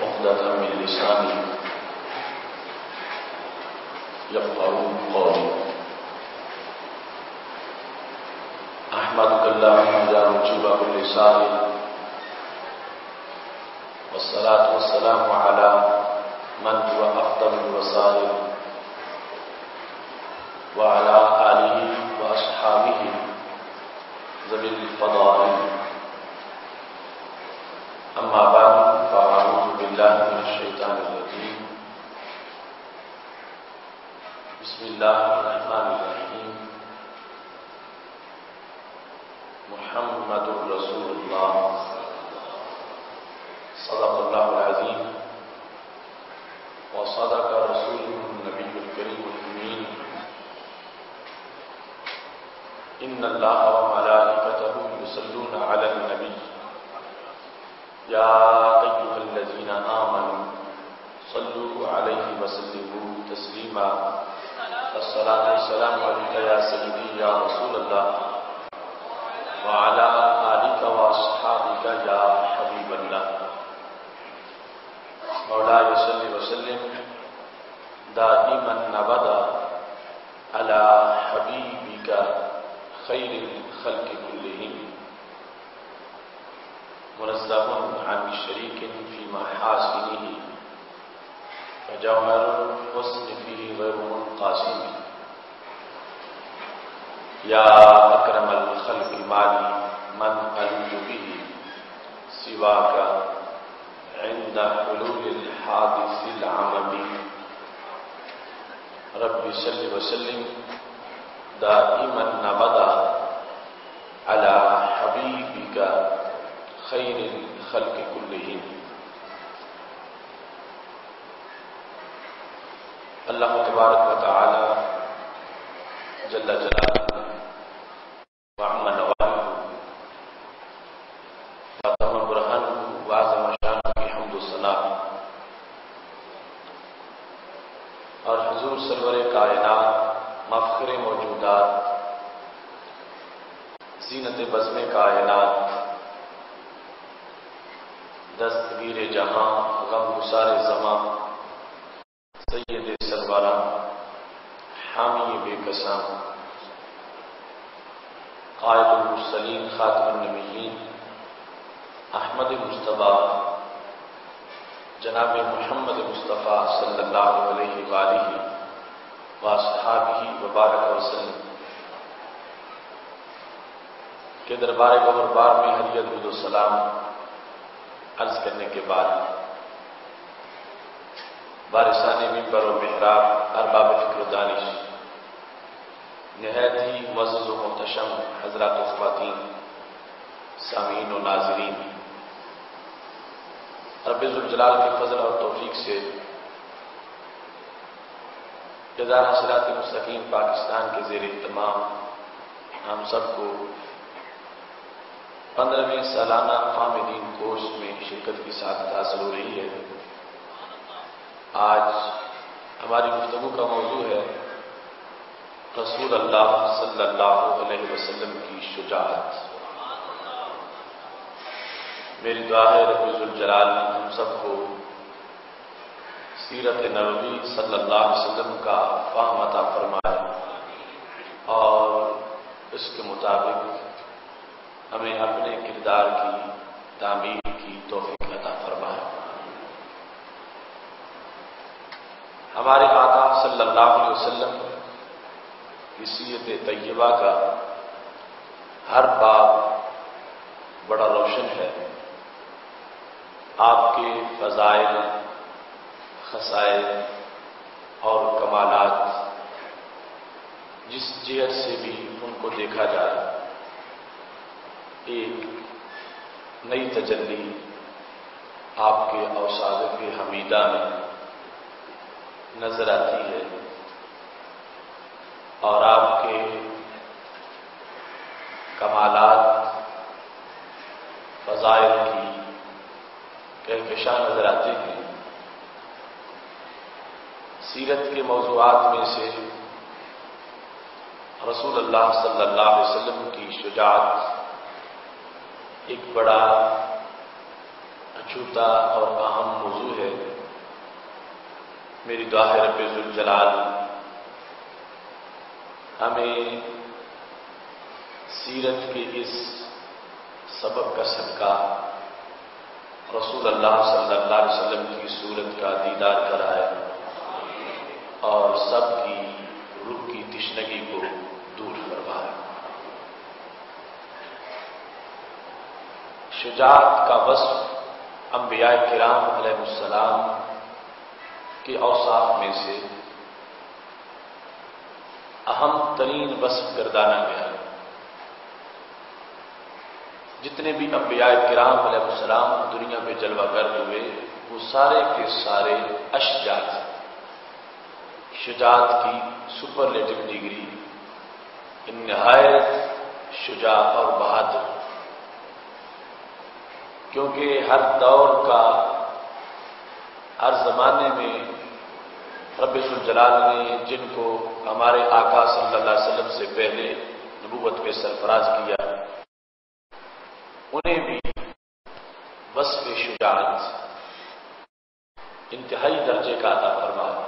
عقدة من لساني يفقهوا قولي. أحمدك اللهم يا مجيب كل سائل، والصلاة والسلام على من هو أفضل الوسائل، وعلى آله وأصحابه ذوي الفضائل. أما بعد، فأعوذ بالله من الشيطان الرجيم. بسم الله الرحمن الرحيم. محمد رسول الله، صدق الله العظيم، وصدق رسوله النبي الكريم الأمين. إن الله وملائكته يصلون على النبي يا أيها الذين آمنوا صلوا عليه وسلموا تسليما. الصلاة والسلام عليك يا سيدي يا رسول الله، وعلى آلك وأصحابك يا حبيب الله. مولاي صل وسلم دائما أبدا على حبيبك خير الخلق كلهم، منزه عن شريك في محاسنه، فجوهر الحسن فيه غير منقسم. يا أكرم الخلق مالي من ألوذ به سواك عند حلول الحادث العممي. رب صل وسلم دائما أبدا على حبيبك خير الخلق كلهم. اللہ تبارک و تعالی جل جلالہ وعم نوالہ وتم برہانہ وعظم شانہ کی حمد و ثنا، اور حضور سرور کائنات، مفخر موجودات، زینت بزم کائنات، دستگیر جہاں، غم گسار زماں، سید سرورہ، حامی بے کساں، قائد المرسلین، خاتم النبیین، احمد مصطفیٰ جناب محمد مصطفیٰ صلی اللہ علیہ وآلہ واصحابہ وبارک وسلم کے دربار گوہر بار میں ہدیہ درود و سلام عرض کرنے کے بعد، وارثان منبر و محراب، ارباب فکر و دانش، نہایت ہی معزز و محتشم حضرات و خواتین، سامعین و ناظرین، رب ذوالجلال کے فضل اور توفیق سے ادارہ صراط مستقیم پاکستان کے زیر اہتمام ہم سب کو 15ویں سالانہ قام دین کورس میں شرکت کی سعادت حاصل ہو رہی ہے۔ آج ہماری گفتگو کا موضوع ہے رسول اللہ صلی اللہ علیہ وسلم کی شجاعت۔ میری دعا ہے رب ذوالجلال ہم سب کو سیرت نبوی صلی اللہ علیہ وسلم کا فہم عطا فرمائے، اور اس کے مطابق ہمیں اپنے کردار کی تعمیر کی توفیق عطا فرمائے۔ ہمارے آقا صلی اللہ علیہ وسلم کی سیرت طیبہ کا ہر باب بڑا روشن ہے۔ آپ کے فضائل، خصائل اور کمالات جس جہت سے بھی ان کو دیکھا جائے، ایک نئی تجلی آپ کے اوصاف حمیدہ میں نظر آتی ہے، اور آپ کے کمالات، فضائل کی کہکشاں نظر آتے ہیں۔ سیرت کے موضوعات میں سے رسول اللہ صلی اللہ علیہ وسلم کی شجاعت ایک بڑا اچھوتا اور اہم موضوع ہے۔ میری دعا ہے رب ذوالجلال ہمیں سیرت کے اس سبق کا صدقہ رسول اللہ صلی اللہ علیہ وسلم کی صورت کا دیدار کرائے اور سب کی روح کی تشنگی کو دور فرمائے۔ شجاعت کا وصف انبیاء کرام علیہ السلام کے اوصاف میں سے اہم ترین وصف گردانا گیا۔ جتنے بھی انبیاء کرام علیہ السلام دنیا میں جلوہ گر ہوئے وہ سارے کے سارے اشجاع تھے۔ شجاعت کی سپرلیٹو ڈگری، نہایت شجاع اور بہادر، کیونکہ ہر دور کا ہر زمانے میں رب ذوالجلال نے جن کو ہمارے آقا صلی اللہ علیہ وسلم سے پہلے نبوت پہ سرفراز کیا انہیں بھی وصف شجاعت انتہائی درجے کا عطا فرمایا،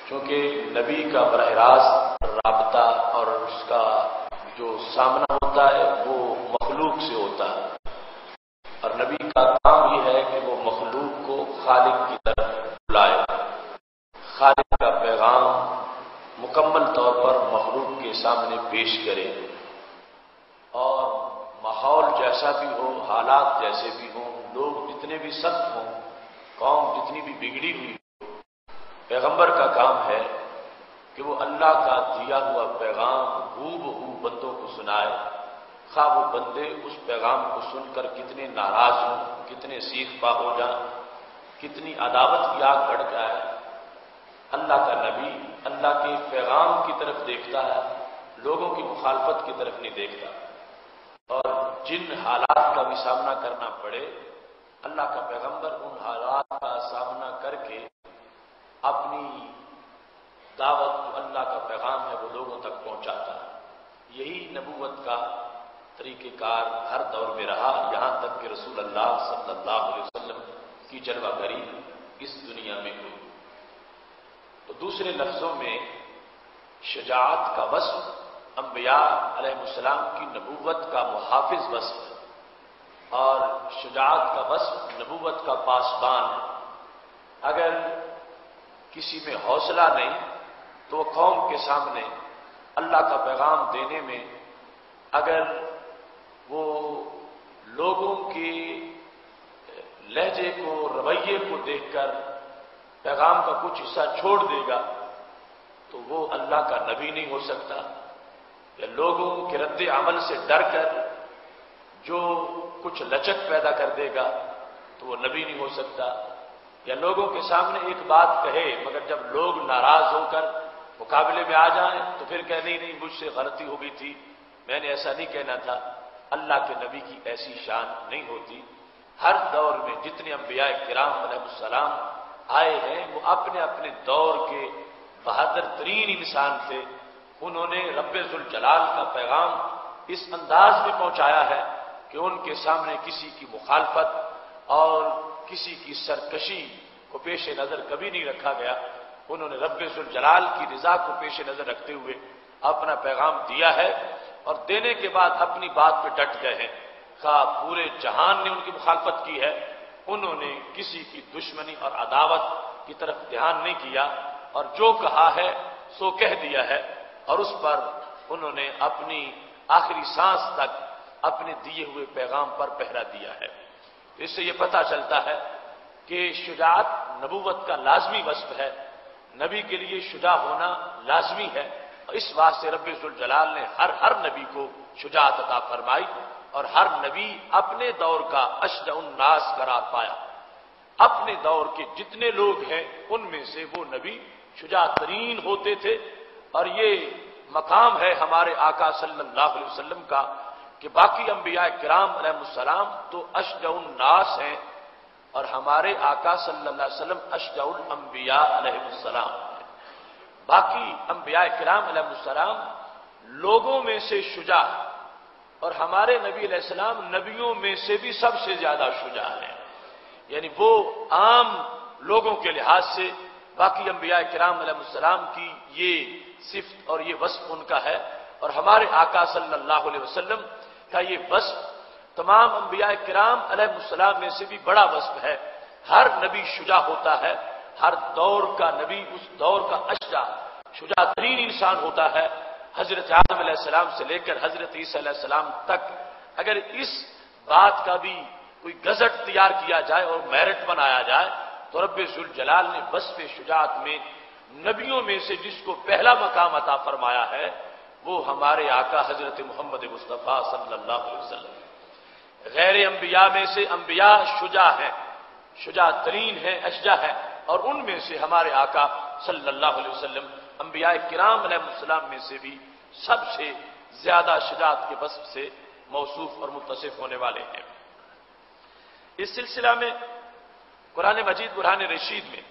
کیونکہ نبی کا براہ راست رابطہ اور اس کا جو سامنا ہوتا ہے وہ مخلوق سے ہوتا ہے، اور نبی کا کام یہ ہے کہ وہ مخلوق کو خالق کی طرف بلائے، خالق کا پیغام مکمل طور پر مخلوق کے سامنے پیش کرے، اور ماحول جیسا بھی ہو، حالات جیسے بھی ہوں، لوگ جتنے بھی سخت ہوں، قوم جتنی بھی بگڑی ہوئی ہو، پیغمبر کا کام ہے کہ وہ اللہ کا دیا ہوا پیغام ہو بہو بندوں کو سنائے، خواہ وہ بندے اس پیغام کو سن کر کتنے ناراض ہوں، کتنے سیخ پا ہو جائیں، کتنی عداوت کی آگ بڑھ جائے، اللہ کا نبی اللہ کے پیغام کی طرف دیکھتا ہے، لوگوں کی مخالفت کی طرف نہیں دیکھتا، اور جن حالات کا بھی سامنا کرنا پڑے اللہ کا پیغمبر ان حالات کا سامنا کر کے اپنی دعوت جو اللہ کا پیغام ہے وہ لوگوں تک پہنچاتا ہے۔ یہی نبوت کا طریقہ کار ہر دور میں رہا، یہاں تک کہ رسول اللہ صلی اللہ علیہ وسلم کی جلوہ گری اس دنیا میں ہوئی۔ تو دوسرے لفظوں میں شجاعت کا وصف انبیاء علیہ السلام کی نبوت کا محافظ وصف ہے، اور شجاعت کا وصف نبوت کا پاسبان ہے۔ اگر کسی میں حوصلہ نہیں تو وہ قوم کے سامنے اللہ کا پیغام دینے میں اگر وہ لوگوں کے لہجے کو، رویے کو دیکھ کر پیغام کا کچھ حصہ چھوڑ دے گا تو وہ اللہ کا نبی نہیں ہو سکتا، یا لوگوں کے رد عمل سے ڈر کر جو کچھ لچک پیدا کر دے گا تو وہ نبی نہیں ہو سکتا، یا لوگوں کے سامنے ایک بات کہے مگر جب لوگ ناراض ہو کر مقابلے میں آ جائیں تو پھر کہ نہیں مجھ سے غلطی ہو گئی تھی، میں نے ایسا نہیں کہنا تھا۔ اللہ کے نبی کی ایسی شان نہیں ہوتی۔ ہر دور میں جتنے انبیاء کرام علیہ السلام آئے ہیں وہ اپنے اپنے دور کے بہادر ترین انسان تھے، انہوں نے رب ذوالجلال کا پیغام اس انداز میں پہنچایا ہے کہ ان کے سامنے کسی کی مخالفت اور کسی کی سرکشی کو پیش نظر کبھی نہیں رکھا گیا، انہوں نے رب ذوالجلال کی رضا کو پیش نظر رکھتے ہوئے اپنا پیغام دیا ہے، اور دینے کے بعد اپنی بات پہ ڈٹ گئے ہیں، خواہ پورے جہان نے ان کی مخالفت کی ہے، انہوں نے کسی کی دشمنی اور عداوت کی طرف دھیان نہیں کیا، اور جو کہا ہے سو کہہ دیا ہے، اور اس پر انہوں نے اپنی آخری سانس تک اپنے دیے ہوئے پیغام پر پہرا دیا ہے۔ اس سے یہ پتہ چلتا ہے کہ شجاعت نبوت کا لازمی وصف ہے، نبی کے لیے شجاع ہونا لازمی ہے، اور اس واسطے رب ذوالجلال نے ہر نبی کو شجاعت عطا فرمائی، اور ہر نبی اپنے دور کا اشجع الناس قرار پایا۔ اپنے دور کے جتنے لوگ ہیں ان میں سے وہ نبی شجاع ترین ہوتے تھے، اور یہ مقام ہے ہمارے آقا صلی اللہ علیہ وسلم کا کہ باقی انبیاء کرام علیہ السلام تو اشجع الناس ہیں، اور ہمارے آقا صلی اللہ علیہ وسلم اشجع الانبیاء علیہ السلام ہیں۔ باقی انبیاء کرام علیہ السلام لوگوں میں سے شجاع اور اور ہمارے نبی علیہ السلام نبیوں میں سے بھی سب سے زیادہ شجاع ہیں، یعنی وہ عام لوگوں کے لحاظ سے باقی انبیاء کرام علیہ السلام کی یہ صفت اور یہ وصف ان کا ہے، اور ہمارے آقا صلی اللہ علیہ وسلم کا یہ وصف تمام انبیاء کرام علیہ السلام میں سے بھی بڑا وصف ہے۔ ہر نبی شجاع ہوتا ہے، ہر دور کا نبی اس دور کا اشجع شجاع ترین انسان ہوتا ہے، حضرت آدم علیہ السلام سے لے کر حضرت عیسیٰ علیہ السلام تک۔ اگر اس بات کا بھی کوئی گزٹ تیار کیا جائے اور میرٹ بنایا جائے تو رب ذوالجلال نے وصف شجاعت میں نبیوں میں سے جس کو پہلا مقام عطا فرمایا ہے وہ ہمارے آقا حضرت محمد مصطفیٰ صلی اللہ علیہ وسلم۔ غیر انبیاء میں سے انبیاء شجاع ہیں، شجاع ترین ہیں، اشجع ہیں، اور ان میں سے ہمارے آقا صلی اللہ علیہ وسلم انبیاء کرام علیہ السلام میں سے بھی سب سے زیادہ شجاعت کے وصف سے موصوف اور متصف ہونے والے ہیں۔ اس سلسلہ میں قرآن مجید برہان رشید میں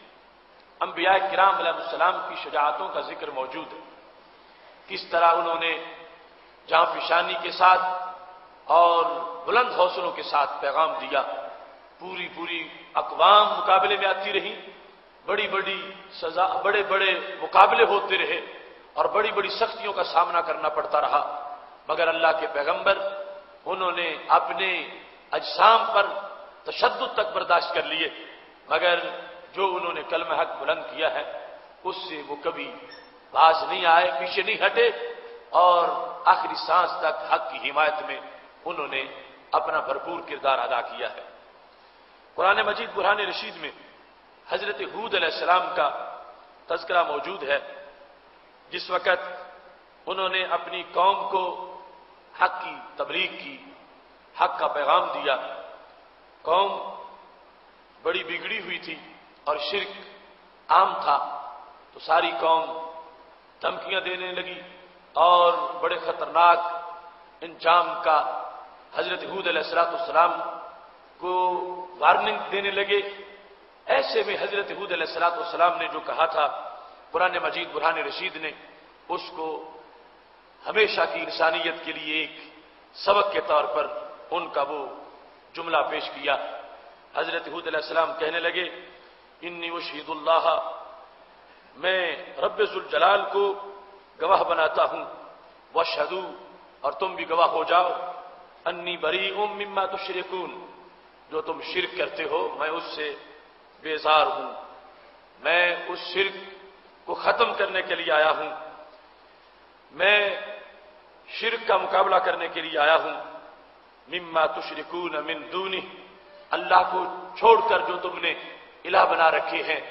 انبیاء کرام علیہ السلام کی شجاعتوں کا ذکر موجود ہے، کس طرح انہوں نے جاں فشانی کے ساتھ اور بلند حوصلوں کے ساتھ پیغام دیا، پوری اقوام مقابلے میں آتی رہی، بڑی سزا، بڑے مقابلے ہوتے رہے اور بڑی سختیوں کا سامنا کرنا پڑتا رہا، مگر اللہ کے پیغمبر انہوں نے اپنے اجسام پر تشدد تک برداشت کر لیے، مگر جو انہوں نے کلمہ حق بلند کیا ہے اس سے وہ کبھی باز نہیں آئے، پیچھے نہیں ہٹے، اور آخری سانس تک حق کی حمایت میں انہوں نے اپنا بھرپور کردار ادا کیا ہے۔ قرآن مجید برہان رشید میں حضرت ہود علیہ السلام کا تذکرہ موجود ہے، جس وقت انہوں نے اپنی قوم کو حق کی تبلیغ کی، حق کا پیغام دیا، قوم بڑی بگڑی ہوئی تھی اور شرک عام تھا، تو ساری قوم دھمکیاں دینے لگی اور بڑے خطرناک انجام کا حضرت ہود علیہ السلام کو وارننگ دینے لگے۔ ایسے میں حضرت ہود علیہ السلام نے جو کہا تھا، قرآن مجید برہان رشید نے اس کو ہمیشہ کی انسانیت کے لیے ایک سبق کے طور پر ان کا وہ جملہ پیش کیا۔ حضرت ہود علیہ السلام کہنے لگے، انی اشہد اللہ، میں رب ذوالجلال کو گواہ بناتا ہوں، واشہدوا، اور تم بھی گواہ ہو جاؤ، انی بریء مما تشرکون، جو تم شرک کرتے ہو میں اس سے بیزار ہوں، میں اس شرک کو ختم کرنے کے لیے آیا ہوں، میں شرک کا مقابلہ کرنے کے لیے آیا ہوں، مما تشرکون من دونہ، اللہ کو چھوڑ کر جو تم نے الہ بنا رکھے ہیں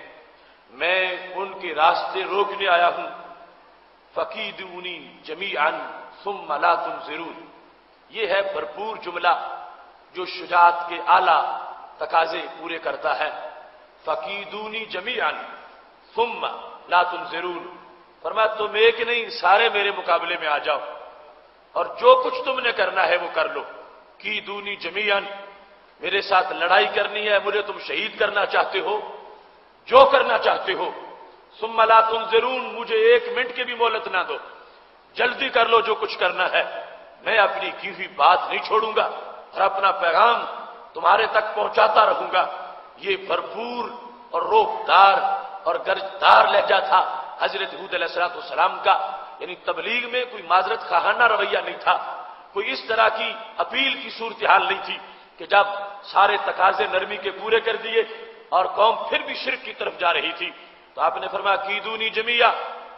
میں ان کے راستے روکنے آیا ہوں، فکیدونی جمیعا ثم لا تنظرون، یہ ہے بھرپور جملہ جو شجاعت کے اعلیٰ تقاضے پورے کرتا ہے۔ فکیدونی جمیعا ثم لا تنظرون، فرمایا تم ایک نہیں سارے میرے مقابلے میں آ جاؤ اور جو کچھ تم نے کرنا ہے وہ کر لو۔ کیدونی جمیعا، میرے ساتھ لڑائی کرنی ہے، مجھے تم شہید کرنا چاہتے ہو، جو کرنا چاہتے ہو، ثم لا تنظرون، مجھے ایک منٹ کی بھی مہلت نہ دو، جلدی کر لو جو کچھ کرنا ہے، میں اپنی کی ہوئی بات نہیں چھوڑوں گا اور اپنا پیغام تمہارے تک پہنچاتا رہوں گا۔ یہ بھرپور اور روکدار اور گرجدار لہجہ تھا حضرت ہود علیہ السلام کا، یعنی تبلیغ میں کوئی معذرت خواہانہ رویہ نہیں تھا، کوئی اس طرح کی اپیل کی صورتحال نہیں تھی کہ جب سارے تقاضے نرمی کے پورے کر دیے اور قوم پھر بھی شرک کی طرف جا رہی تھی تو آپ نے فرمایا کیدونی جمیعا،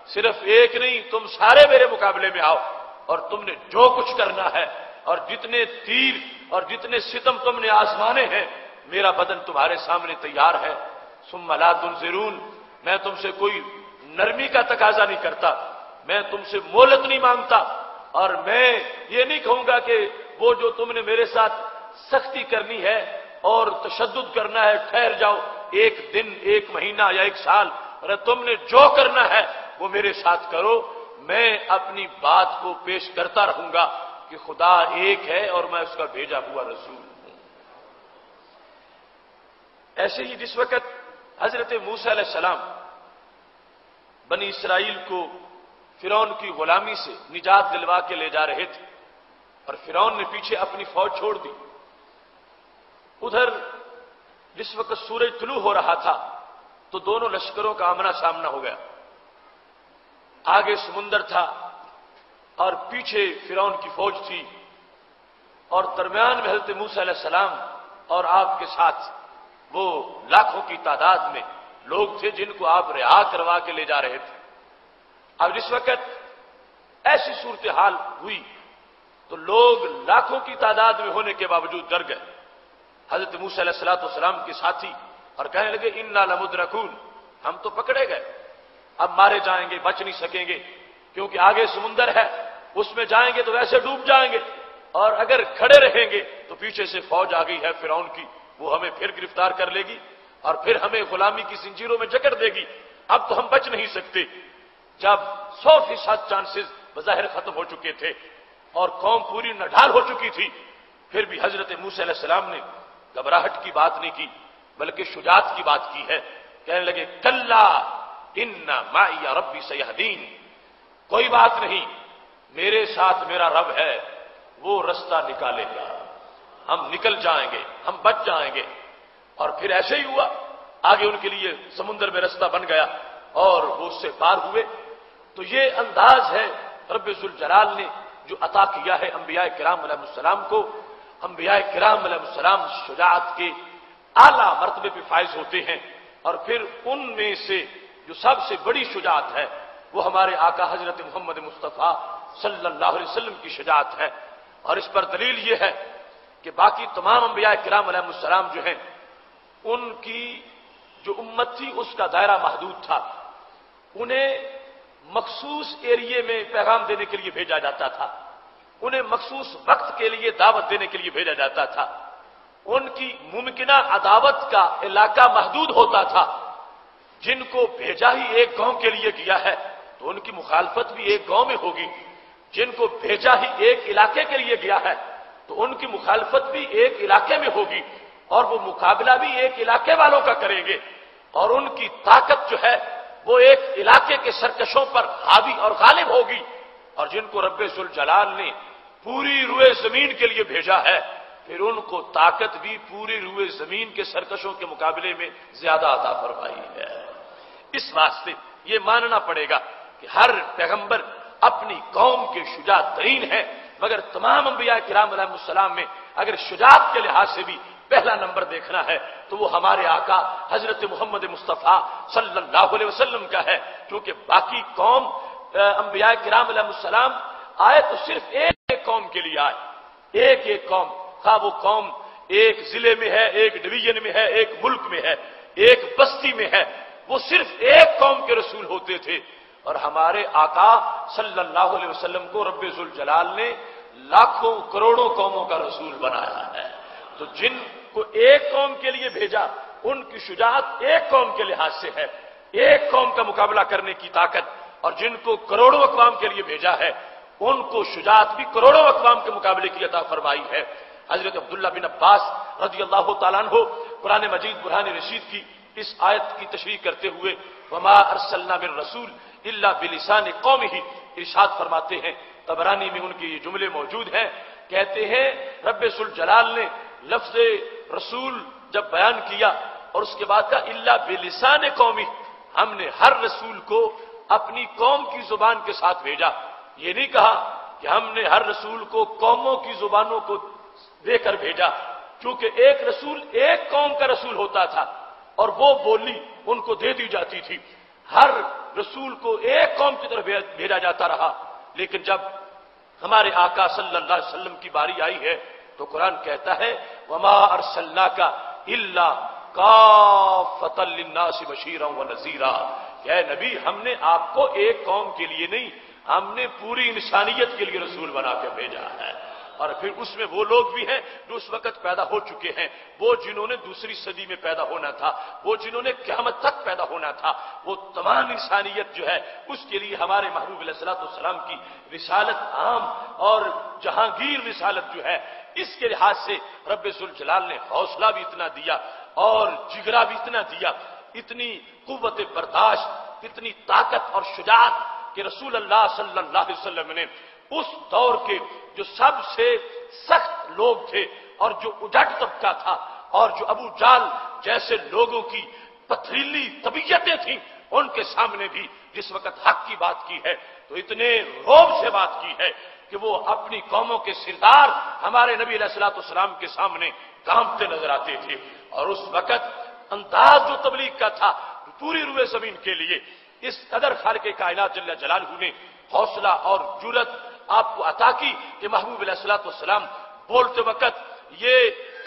صرف ایک نہیں تم سارے میرے مقابلے میں آؤ اور تم نے جو کچھ کرنا ہے اور جتنے تیر اور جتنے ستم تم نے آزمانے ہیں میرا بدن تمہارے سامنے تیار ہے۔ ثم لا تنظرون، میں تم سے کوئی نرمی کا تقاضا نہیں کرتا، میں تم سے مہلت نہیں مانگتا، اور میں یہ نہیں کہوں گا کہ وہ جو تم نے میرے ساتھ سختی کرنی ہے اور تشدد کرنا ہے ٹھہر جاؤ، ایک دن، ایک مہینہ یا ایک سال، اور تم نے جو کرنا ہے وہ میرے ساتھ کرو، میں اپنی بات کو پیش کرتا رہوں گا کہ خدا ایک ہے اور میں اس کا بھیجا ہوا رسول ہوں۔ ایسے ہی جس وقت حضرت موسیٰ علیہ السلام بنی اسرائیل کو فرعون کی غلامی سے نجات دلوا کے لے جا رہے تھے اور فرعون نے پیچھے اپنی فوج چھوڑ دی. ادھر جس وقت سورج طلوع ہو رہا تھا تو دونوں لشکروں کا آمنا سامنا ہو گیا. آگے سمندر تھا اور پیچھے فرعون کی فوج تھی، اور درمیان میں حضرت موسیٰ علیہ السلام اور آپ کے ساتھ وہ لاکھوں کی تعداد میں لوگ تھے جن کو آپ رہا کروا کے لے جا رہے تھے. اب جس وقت ایسی صورتحال ہوئی تو لوگ لاکھوں کی تعداد میں ہونے کے باوجود ڈر گئے. حضرت موسیٰ علیہ السلام کے ساتھی اور کہنے لگے انا لمدرکون، ہم تو پکڑے گئے، اب مارے جائیں گے، بچ نہیں سکیں گے، کیونکہ آگے سمندر ہے، اس میں جائیں گے تو ویسے ڈوب جائیں گے، اور اگر کھڑے رہیں گے تو پیچھے سے فوج آ گئی ہے فرعون کی، وہ ہمیں پھر گرفتار کر لے گی اور پھر ہمیں غلامی کی زنجیروں میں جکڑ دے گی، اب تو ہم بچ نہیں سکتے. جب 100% چانسز بظاہر ختم ہو چکے تھے اور قوم پوری نڈھال ہو چکی تھی، پھر بھی حضرت موسیٰ علیہ السلام نے گھبراہٹ کی بات نہیں کی بلکہ شجاعت کی بات کی ہے. کہنے لگے کلا ان معی ربی سیہدین، کوئی بات نہیں، میرے ساتھ میرا رب ہے، وہ رستہ نکالے گا، ہم نکل جائیں گے، ہم بچ جائیں گے. اور پھر ایسے ہی ہوا، آگے ان کے لیے سمندر میں رستہ بن گیا اور وہ اس سے پار ہوئے. تو یہ انداز ہے رب ذوالجلال نے جو عطا کیا ہے انبیاء کرام علیہ السلام کو. انبیاء کرام علیہ السلام شجاعت کے اعلیٰ مرتبے پہ فائز ہوتے ہیں، اور پھر ان میں سے جو سب سے بڑی شجاعت ہے وہ ہمارے آقا حضرت محمد مصطفیٰ صلی اللہ علیہ وسلم کی شجاعت ہے. اور اس پر دلیل یہ ہے کہ باقی تمام انبیاء کرام علیہ السلام جو ہیں ان کی جو امت تھی اس کا دائرہ محدود تھا، انہیں مخصوص ایریے میں پیغام دینے کے لیے بھیجا جاتا تھا، انہیں مخصوص وقت کے لیے دعوت دینے کے لیے بھیجا جاتا تھا، ان کی ممکنہ عداوت کا علاقہ محدود ہوتا تھا. جن کو بھیجا ہی ایک گاؤں کے لیے کیا ہے تو ان کی مخالفت بھی ایک گاؤں میں ہوگی، جن کو بھیجا ہی ایک علاقے کے لیے گیا ہے تو ان کی مخالفت بھی ایک علاقے میں ہوگی، اور وہ مقابلہ بھی ایک علاقے والوں کا کریں گے، اور ان کی طاقت جو ہے وہ ایک علاقے کے سرکشوں پر حاوی اور غالب ہوگی. اور جن کو رب ذوالجلال نے پوری روئے زمین کے لیے بھیجا ہے پھر ان کو طاقت بھی پوری روئے زمین کے سرکشوں کے مقابلے میں زیادہ عطا فرمائی ہے. اس واسطے یہ ماننا پڑے گا کہ ہر پیغمبر اپنی قوم کے شجاع ترین ہے، مگر تمام انبیاء کرام علیہ السلام میں اگر شجاعت کے لحاظ سے بھی پہلا نمبر دیکھنا ہے تو وہ ہمارے آقا حضرت محمد مصطفیٰ صلی اللہ علیہ وسلم کا ہے. کیونکہ باقی قوم انبیاء کرام علیہ السلام آئے تو صرف ایک قوم کے لیے آئے، ایک قوم، خواہ وہ قوم ایک ضلع میں ہے، ایک ڈویژن میں ہے، ایک ملک میں ہے، ایک بستی میں ہے، وہ صرف ایک قوم کے رسول ہوتے تھے. اور ہمارے آقا صلی اللہ علیہ وسلم کو رب ذوالجلال نے لاکھوں کروڑوں قوموں کا رسول بنایا ہے. تو جن کو ایک قوم کے لیے بھیجا ان کی شجاعت ایک قوم کے لحاظ سے ہے، ایک قوم کا مقابلہ کرنے کی طاقت، اور جن کو کروڑوں اقوام کے لیے بھیجا ہے ان کو شجاعت بھی کروڑوں اقوام کے مقابلے کی عطا فرمائی ہے. حضرت عبداللہ بن عباس رضی اللہ تعالیٰ عنہ قرآن مجید برہان رشید کی اس آیت کی تشریح کرتے ہوئے وما ارسلنا من رسول الا بلسان قومہ ارشاد فرماتے ہیں، طبرانی میں ان کے یہ جملے موجود ہیں، کہتے ہیں رب ذوالجلال نے لفظ رسول جب بیان کیا اور اس کے بعد کہا الا بلسان قومہ، ہم نے ہر رسول کو اپنی قوم کی زبان کے ساتھ بھیجا. یہ نہیں کہا کہ ہم نے ہر رسول کو قوموں کی زبانوں کو دے کر بھیجا، کیونکہ ایک رسول ایک قوم کا رسول ہوتا تھا اور وہ بولی ان کو دے دی جاتی تھی. ہر رسول کو ایک قوم کی طرف بھیجا جاتا رہا. لیکن جب ہمارے آقا صلی اللہ علیہ وسلم کی باری آئی ہے تو قرآن کہتا ہے وما ارسلناک الا کافۃ للناس بشیرا ونذیرا، کہ اے نبی ہم نے آپ کو ایک قوم کے لیے نہیں، ہم نے پوری انسانیت کے لیے رسول بنا کے بھیجا ہے. اور پھر اس میں وہ لوگ بھی ہیں جو اس وقت پیدا ہو چکے ہیں، وہ جنہوں نے دوسری صدی میں پیدا ہونا تھا، وہ جنہوں نے قیامت تک پیدا ہونا تھا، وہ تمام انسانیت جو ہے اس کے لیے ہمارے محبوب علیہ الصلوۃ والسلام کی رسالت عام اور جہانگیر رسالت جو ہے اس کے لحاظ سے رب ذوالجلال نے حوصلہ بھی اتنا دیا اور جگرا بھی اتنا دیا، اتنی قوت برداشت، اتنی طاقت اور شجاعت کہ رسول اللہ صلی اللہ علیہ وسلم نے اس دور کے جو سب سے سخت لوگ تھے اور جو اجڑ طبقہ تھا اور جو ابو جال جیسے لوگوں کی پتھریلی طبیعتیں تھیں، ان کے سامنے بھی جس وقت حق کی بات کی ہے تو اتنے روب سے بات کی ہے کہ وہ اپنی قوموں کے سردار ہمارے نبی علیہ الصلوۃ والسلام کے سامنے کانپتے نظر آتے تھے۔ اور اس وقت انداز جو تبلیغ کا تھا پوری روئے زمین کے لیے، اس قدر خالق کائنات جل جلالہ نے حوصلہ اور جرأت آپ کو عطا کی کہ محبوب علیہ الصلوۃ والسلام بولتے وقت یہ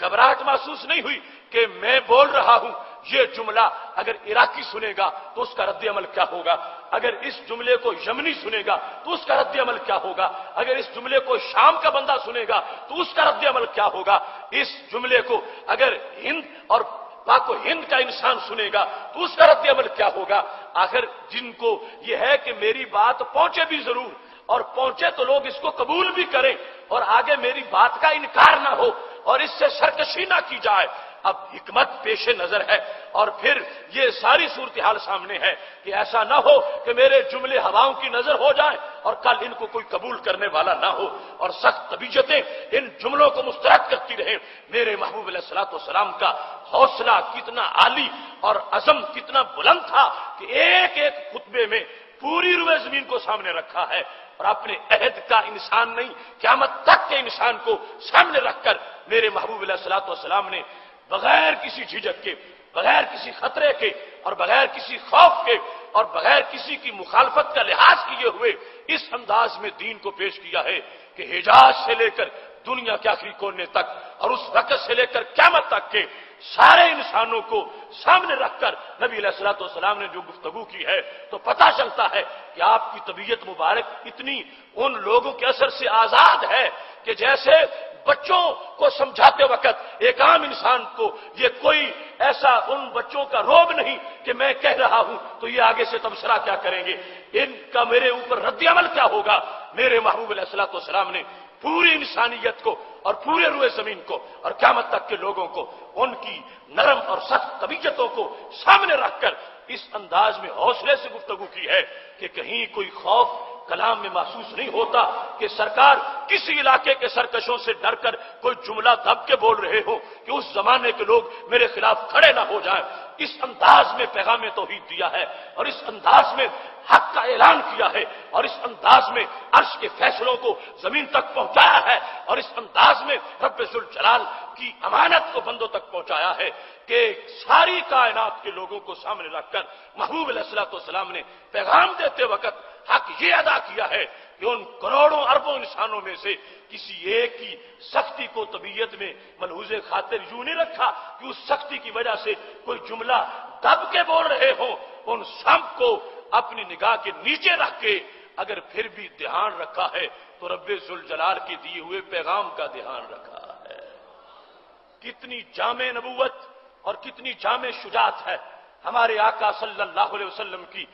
گھبراہٹ محسوس نہیں ہوئی کہ میں بول رہا ہوں، یہ جملہ اگر عراقی سنے گا تو اس کا رد عمل کیا ہوگا، اگر اس جملے کو یمنی سنے گا تو اس کا رد عمل کیا ہوگا، اگر اس جملے کو شام کا بندہ سنے گا تو اس کا رد عمل کیا ہوگا، اس جملے کو اگر ہند اور پاک و ہند کا انسان سنے گا تو اس کا رد عمل کیا ہوگا۔ آخر جن کو یہ ہے کہ میری بات پہنچے بھی ضرور اور پہنچے تو لوگ اس کو قبول بھی کریں اور آگے میری بات کا انکار نہ ہو اور اس سے سرکشی نہ کی جائے، اب حکمت پیش نظر ہے اور پھر یہ ساری صورتحال سامنے ہے کہ ایسا نہ ہو کہ میرے جملے ہواؤں کی نظر ہو جائیں اور کل ان کو کوئی قبول کرنے والا نہ ہو اور سخت طبیعتیں ان جملوں کو مسترد کرتی رہیں۔ میرے محبوب علیہ الصلوۃ والسلام کا حوصلہ کتنا عالی اور عزم کتنا بلند تھا کہ ایک ایک خطبے میں پوری روئے زمین کو سامنے رکھا ہے اور اپنے عہد کا انسان نہیں قیامت تک کے انسان کو سامنے رکھ کر میرے محبوب علیہ الصلوۃ والسلام نے بغیر کسی جھجک کے، بغیر کسی خطرے کے اور بغیر کسی خوف کے اور بغیر کسی کی مخالفت کا لحاظ کیے ہوئے اس انداز میں دین کو پیش کیا ہے کہ حجاز سے لے کر دنیا کے آخری کونے تک اور اس وقت سے لے کر قیامت تک کے سارے انسانوں کو سامنے رکھ کر نبی علیہ الصلوۃ والسلام نے جو گفتگو کی ہے تو پتہ چلتا ہے کہ آپ کی طبیعت مبارک اتنی ان لوگوں کے اثر سے آزاد ہے کہ جیسے بچوں کو سمجھاتے وقت ایک عام انسان کو یہ کوئی ایسا ان بچوں کا روب نہیں کہ میں کہہ رہا ہوں تو یہ آگے سے تبصرہ کیا کریں گے، ان کا میرے اوپر رد عمل کیا ہوگا۔ میرے محبوب علیہ الصلوۃ والسلام نے پوری انسانیت کو اور پورے روئے زمین کو اور قیامت تک کے لوگوں کو ان کی نرم اور سخت طبیعتوں کو سامنے رکھ کر اس انداز میں حوصلے سے گفتگو کی ہے کہ کہیں کوئی خوف کلام میں محسوس نہیں ہوتا کہ سرکار کسی علاقے کے سرکشوں سے ڈر کر کوئی جملہ دب کے بول رہے ہو کہ اس زمانے کے لوگ میرے خلاف کھڑے نہ ہو جائیں۔ اس انداز میں پیغام توحید دیا ہے اور اس انداز میں حق کا اعلان کیا ہے اور اس انداز میں عرش کے فیصلوں کو زمین تک پہنچایا ہے اور اس انداز میں رب ذوالجلال کی امانت کو بندوں تک پہنچایا ہے کہ ساری کائنات کے لوگوں کو سامنے رکھ کر محبوب علیہ الصلوۃ والسلام نے پیغام دیتے وقت حق یہ ادا کیا ہے کہ ان کروڑوں اربوں انسانوں میں سے کسی ایک کی سختی کو طبیعت میں ملحوظ خاطر یوں نہیں رکھا کہ اس سختی کی وجہ سے کوئی جملہ دب کے بول رہے ہوں، ان سب کو اپنی نگاہ کے نیچے رکھ کے اگر پھر بھی دھیان رکھا ہے تو رب ذوالجلال کے دیے ہوئے پیغام کا دھیان رکھا ہے۔ کتنی جامع نبوت اور کتنی جامع شجاعت ہے ہمارے آقا صلی اللہ علیہ وسلم کی۔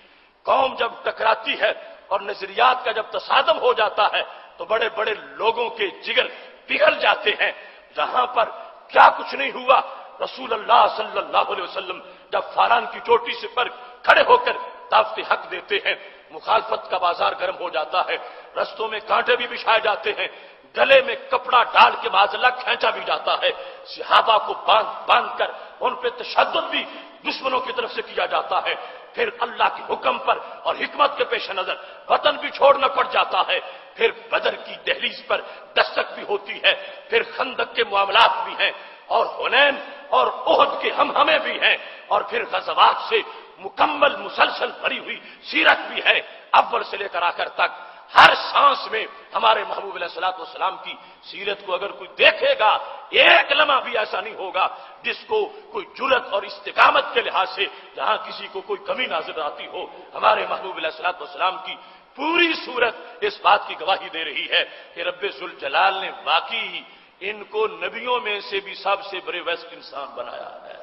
قوم جب ٹکراتی ہے اور نظریات کا جب تصادم ہو جاتا ہے تو بڑے بڑے لوگوں کے جگر پگھل جاتے ہیں۔ جہاں پر کیا کچھ نہیں ہوا، رسول اللہ صلی اللہ علیہ وسلم جب فاران کی چوٹی سے پر کھڑے ہو کر دعوت حق دیتے ہیں، مخالفت کا بازار گرم ہو جاتا ہے، رستوں میں کانٹے بھی بچھائے جاتے ہیں، گلے میں کپڑا ڈال کے معاذ کھینچا بھی جاتا ہے، صحابہ کو باندھ باندھ کر ان پہ تشدد بھی دشمنوں کی طرف سے کیا جاتا ہے، پھر اللہ کے حکم پر اور حکمت کے پیش نظر وطن بھی چھوڑنا پڑ جاتا ہے، پھر بدر کی دہلیز پر دستک بھی ہوتی ہے، پھر خندق کے معاملات بھی ہیں اور حنین اور احد کے ہم ہمیں بھی ہیں، اور پھر غزوات سے مکمل مسلسل بھری ہوئی سیرت بھی ہے، اول سے لے کر آخر تک ہر سانس میں ہمارے محبوب علیہ الصلوۃ والسلام کی سیرت کو اگر کوئی دیکھے گا ایک لمحہ بھی ایسا نہیں ہوگا جس کو کوئی جرأت اور استقامت کے لحاظ سے جہاں کسی کو کوئی کمی نظر آتی ہو۔ ہمارے محبوب علیہ الصلوۃ والسلام کی پوری صورت اس بات کی گواہی دے رہی ہے کہ رب ذوالجلال نے واقعی ان کو نبیوں میں سے بھی سب سے بڑے ویسٹ انسان بنایا ہے۔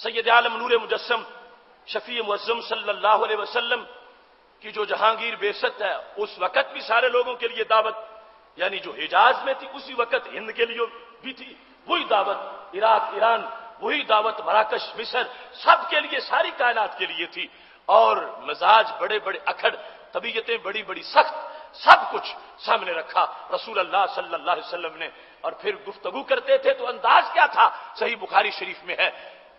سید عالم نور مجسم شفیع معظم صلی اللہ علیہ وسلم کی جو جہانگیر بعثت ہے اس وقت بھی سارے لوگوں کے لیے دعوت، یعنی جو حجاز میں تھی اسی وقت ہند کے لیے بھی تھی وہی دعوت، عراق ایران وہی دعوت، مراکش مصر سب کے لیے، ساری کائنات کے لیے تھی۔ اور مزاج بڑے بڑے اکھڑ، طبیعتیں بڑی بڑی سخت، سب کچھ سامنے رکھا رسول اللہ صلی اللہ علیہ وسلم نے۔ اور پھر گفتگو کرتے تھے تو انداز کیا تھا؟ صحیح بخاری شریف میں ہے،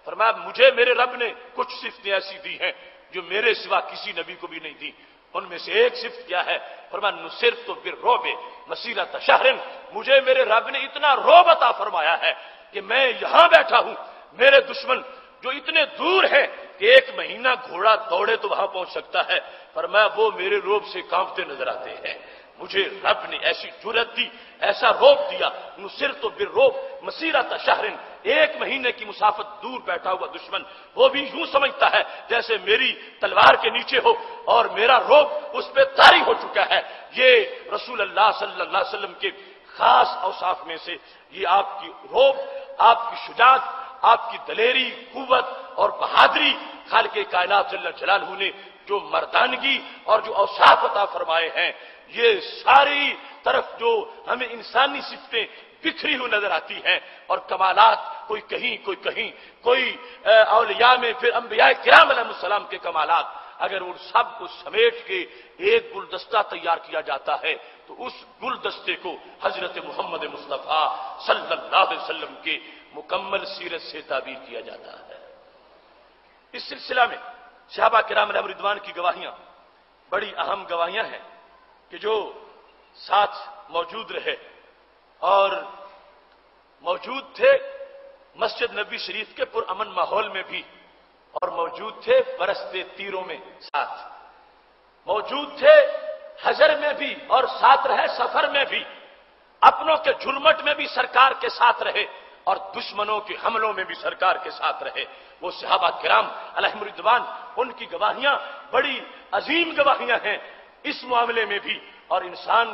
فرمایا مجھے میرے رب نے کچھ صفتیں ایسی دی ہیں جو میرے سوا کسی نبی کو بھی نہیں دی۔ ان میں سے ایک صفت کیا ہے؟ فرمایا نصرت بالرعب مسیرۃ شہر، مجھے میرے رب نے اتنا رعب عطا فرمایا ہے کہ میں یہاں بیٹھا ہوں، میرے دشمن جو اتنے دور ہیں کہ 1 مہینہ گھوڑا دوڑے تو وہاں پہنچ سکتا ہے، فرمایا وہ میرے رعب سے کانپتے نظر آتے ہیں۔ مجھے رب نے ایسی جرأت دی، ایسا رعب دیا، نصرت بالرعب مسیرۃ شہر، 1 مہینے کی مسافت دور بیٹھا ہوا دشمن وہ بھی یوں سمجھتا ہے جیسے میری تلوار کے نیچے ہو اور میرا رعب اس پہ طاری ہو چکا ہے۔ یہ رسول اللہ صلی اللہ علیہ وسلم کے خاص اوصاف میں سے یہ آپ کی رعب، آپ کی شجاعت، آپ کی دلیری، قوت اور بہادری، خالق کائنات جل جلالہ نے جو مردانگی اور جو اوصاف عطا فرمائے ہیں، یہ ساری طرف جو ہمیں انسانی صفتیں بکھری ہوئی نظر آتی ہیں اور کمالات کوئی کہیں کوئی کہیں، کوئی اولیاء میں پھر انبیاء کرام علیہ السلام کے کمالات، اگر ان سب کو سمیٹ کے ایک گلدستہ تیار کیا جاتا ہے تو اس گلدستے کو حضرت محمد مصطفیٰ صلی اللہ علیہ وسلم کے مکمل سیرت سے تعبیر کیا جاتا ہے۔ اس سلسلہ میں صحابہ کرام علیہ رضوان کی گواہیاں بڑی اہم گواہیاں ہیں کہ جو ساتھ موجود رہے اور موجود تھے مسجد نبی شریف کے پرامن ماحول میں بھی، اور موجود تھے برستے تیروں میں ساتھ، موجود تھے حجر میں بھی اور ساتھ رہے سفر میں بھی، اپنوں کے جھلمٹ میں بھی سرکار کے ساتھ رہے اور دشمنوں کے حملوں میں بھی سرکار کے ساتھ رہے۔ وہ صحابہ کرام علیہم رضوان، ان کی گواہیاں بڑی عظیم گواہیاں ہیں اس معاملے میں بھی، اور انسان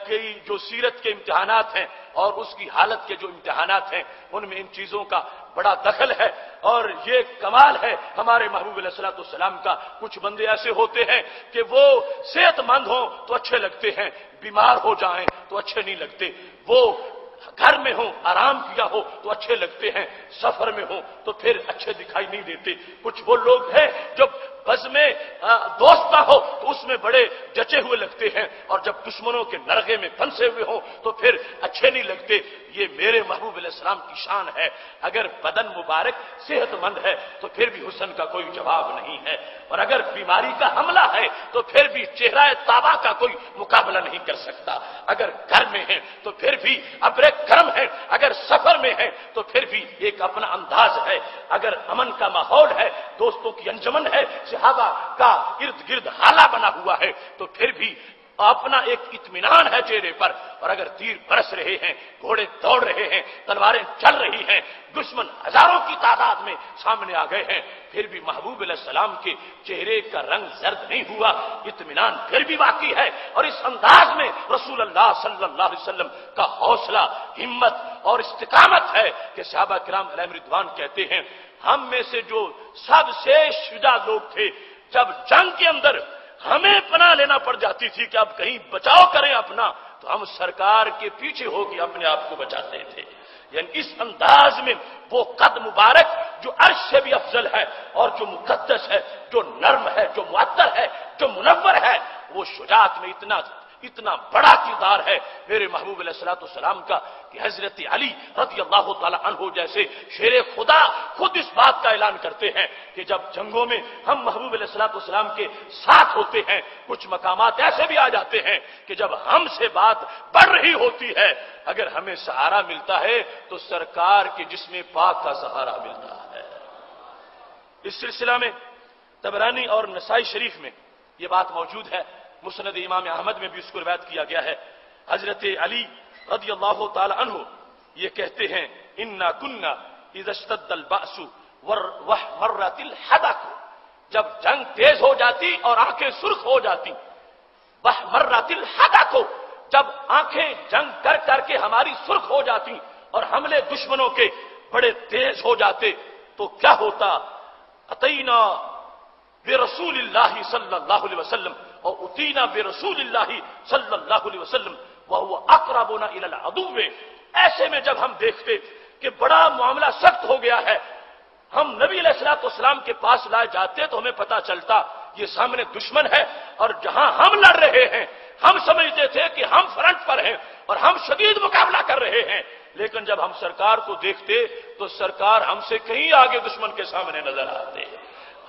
کی جو سیرت کے امتحانات ہیں اور اس کی حالت کے جو امتحانات ہیں ان میں ان چیزوں کا بڑا دخل ہے۔ اور یہ کمال ہے ہمارے محبوب علیہ الصلوۃ والسلام کا، کچھ بندے ایسے ہوتے ہیں کہ وہ صحت مند ہوں تو اچھے لگتے ہیں، بیمار ہو جائیں تو اچھے نہیں لگتے، وہ گھر میں ہوں آرام کیا ہو تو اچھے لگتے ہیں، سفر میں ہوں تو پھر اچھے دکھائی نہیں دیتے۔ کچھ وہ لوگ ہیں جب بز میں دوستہ ہو تو اس میں بڑے جچے ہوئے لگتے ہیں، اور جب دشمنوں کے نرغے میں پھنسے ہوئے ہوں تو پھر اچھے نہیں لگتے۔ یہ میرے محبوب علیہ السلام کی شان ہے، اگر بدن مبارک صحت مند ہے تو پھر بھی حسن کا کوئی جواب نہیں ہے، اور اگر بیماری کا حملہ ہے تو پھر بھی چہرہ طابع کا کوئی مقابلہ نہیں کر سکتا۔ اگر گھر میں ہے تو پھر بھی ابر کرم ہے، اگر سفر میں ہے تو پھر بھی ایک اپنا انداز ہے، اگر امن کا ماحول ہے، دوستوں کی انجمن ہے، صحابہ کا ارد گرد حالہ بنا ہوا ہے تو پھر بھی اپنا ایک اطمینان ہے چہرے پر۔ اور اگر تیر برس رہے ہیں، گھوڑے دوڑ رہے ہیں، تلواریں چل رہی ہیں، دشمن ہزاروں کی تعداد میں سامنے آ گئے ہیں، پھر بھی محبوب علیہ السلام کے چہرے کا رنگ زرد نہیں ہوا، اطمینان پھر بھی باقی ہے۔ اور اس انداز میں رسول اللہ صلی اللہ علیہ وسلم کا حوصلہ، ہمت اور استقامت ہے کہ صحابہ کرام علیہ رضوان کہتے ہیں ہم میں سے جو سب سے شجاع لوگ تھے، جب جنگ کے اندر ہمیں پناہ لینا پڑ جاتی تھی کہ اب کہیں بچاؤ کریں اپنا، تو ہم سرکار کے پیچھے ہو کے اپنے آپ کو بچاتے تھے۔ یعنی اس انداز میں وہ قد مبارک جو عرش سے بھی افضل ہے اور جو مقدس ہے، جو نرم ہے، جو معطر ہے، جو منور ہے، وہ شجاعت میں اتنا بڑا کردار ہے میرے محبوب علیہ الصلوۃ والسلام کا کہ حضرت علی رضی اللہ تعالی عنہ جیسے شیر خدا خود اس بات کا اعلان کرتے ہیں کہ جب جنگوں میں ہم محبوب علیہ الصلوۃ والسلام کے ساتھ ہوتے ہیں، کچھ مقامات ایسے بھی آ جاتے ہیں کہ جب ہم سے بات بڑھ رہی ہوتی ہے، اگر ہمیں سہارا ملتا ہے تو سرکار کے جسم پاک کا سہارا ملتا ہے۔ اس سلسلہ میں طبرانی اور نسائی شریف میں یہ بات موجود ہے، مسند امام احمد میں بھی اس کو روایت کیا گیا ہے۔ حضرت علی رضی اللہ تعالی عنہ یہ کہتے ہیں انا کنا اذا اشتد البأس ومرت الحدق، جب جنگ تیز ہو جاتی اور آنکھیں سرخ ہو جاتی، ومرت الحدق، جب آنکھیں جنگ کر کر کے ہماری سرخ ہو جاتی اور حملے دشمنوں کے بڑے تیز ہو جاتے، تو کیا ہوتا؟ اتینا برسول اللہ صلی اللہ علیہ وسلم اور اتینا برسول اللہ صلی اللہ علیہ وسلم وہو اقربنا الی العدو. ایسے میں جب ہم دیکھتے کہ بڑا معاملہ سخت ہو گیا ہے، ہم نبی علیہ الصلوۃ والسلام کے پاس لائے جاتے تو ہمیں پتا چلتا یہ سامنے دشمن ہے، اور جہاں ہم لڑ رہے ہیں ہم سمجھتے تھے کہ ہم فرنٹ پر ہیں اور ہم شدید مقابلہ کر رہے ہیں، لیکن جب ہم سرکار کو دیکھتے تو سرکار ہم سے کہیں آگے دشمن کے سامنے نظر آتے.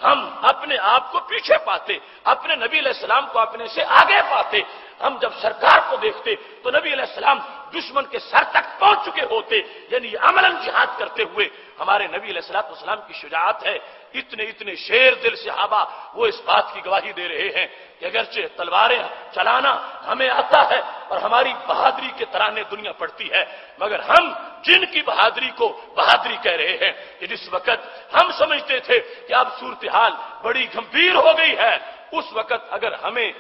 ہم اپنے آپ کو پیچھے پاتے، اپنے نبی علیہ السلام کو اپنے سے آگے پاتے. ہم جب سرکار کو دیکھتے تو نبی علیہ السلام دشمن کے سر تک پہنچ چکے ہوتے. یعنی عملاً جہاد کرتے ہوئے ہمارے نبی علیہ الصلوۃ والسلام کی شجاعت ہے. اتنے شیر دل صحابہ وہ اس بات کی گواہی دے رہے ہیں کہ اگرچہ تلواریں چلانا ہمیں آتا ہے اور ہماری بہادری کے ترانے دنیا پڑتی ہے، مگر ہم جن کی بہادری کو بہادری کہہ رہے ہیں کہ جس وقت ہم سمجھتے تھے کہ اب صورتحال بڑی گمبھیر ہو گئی ہے، اس وقت اگر ہمیں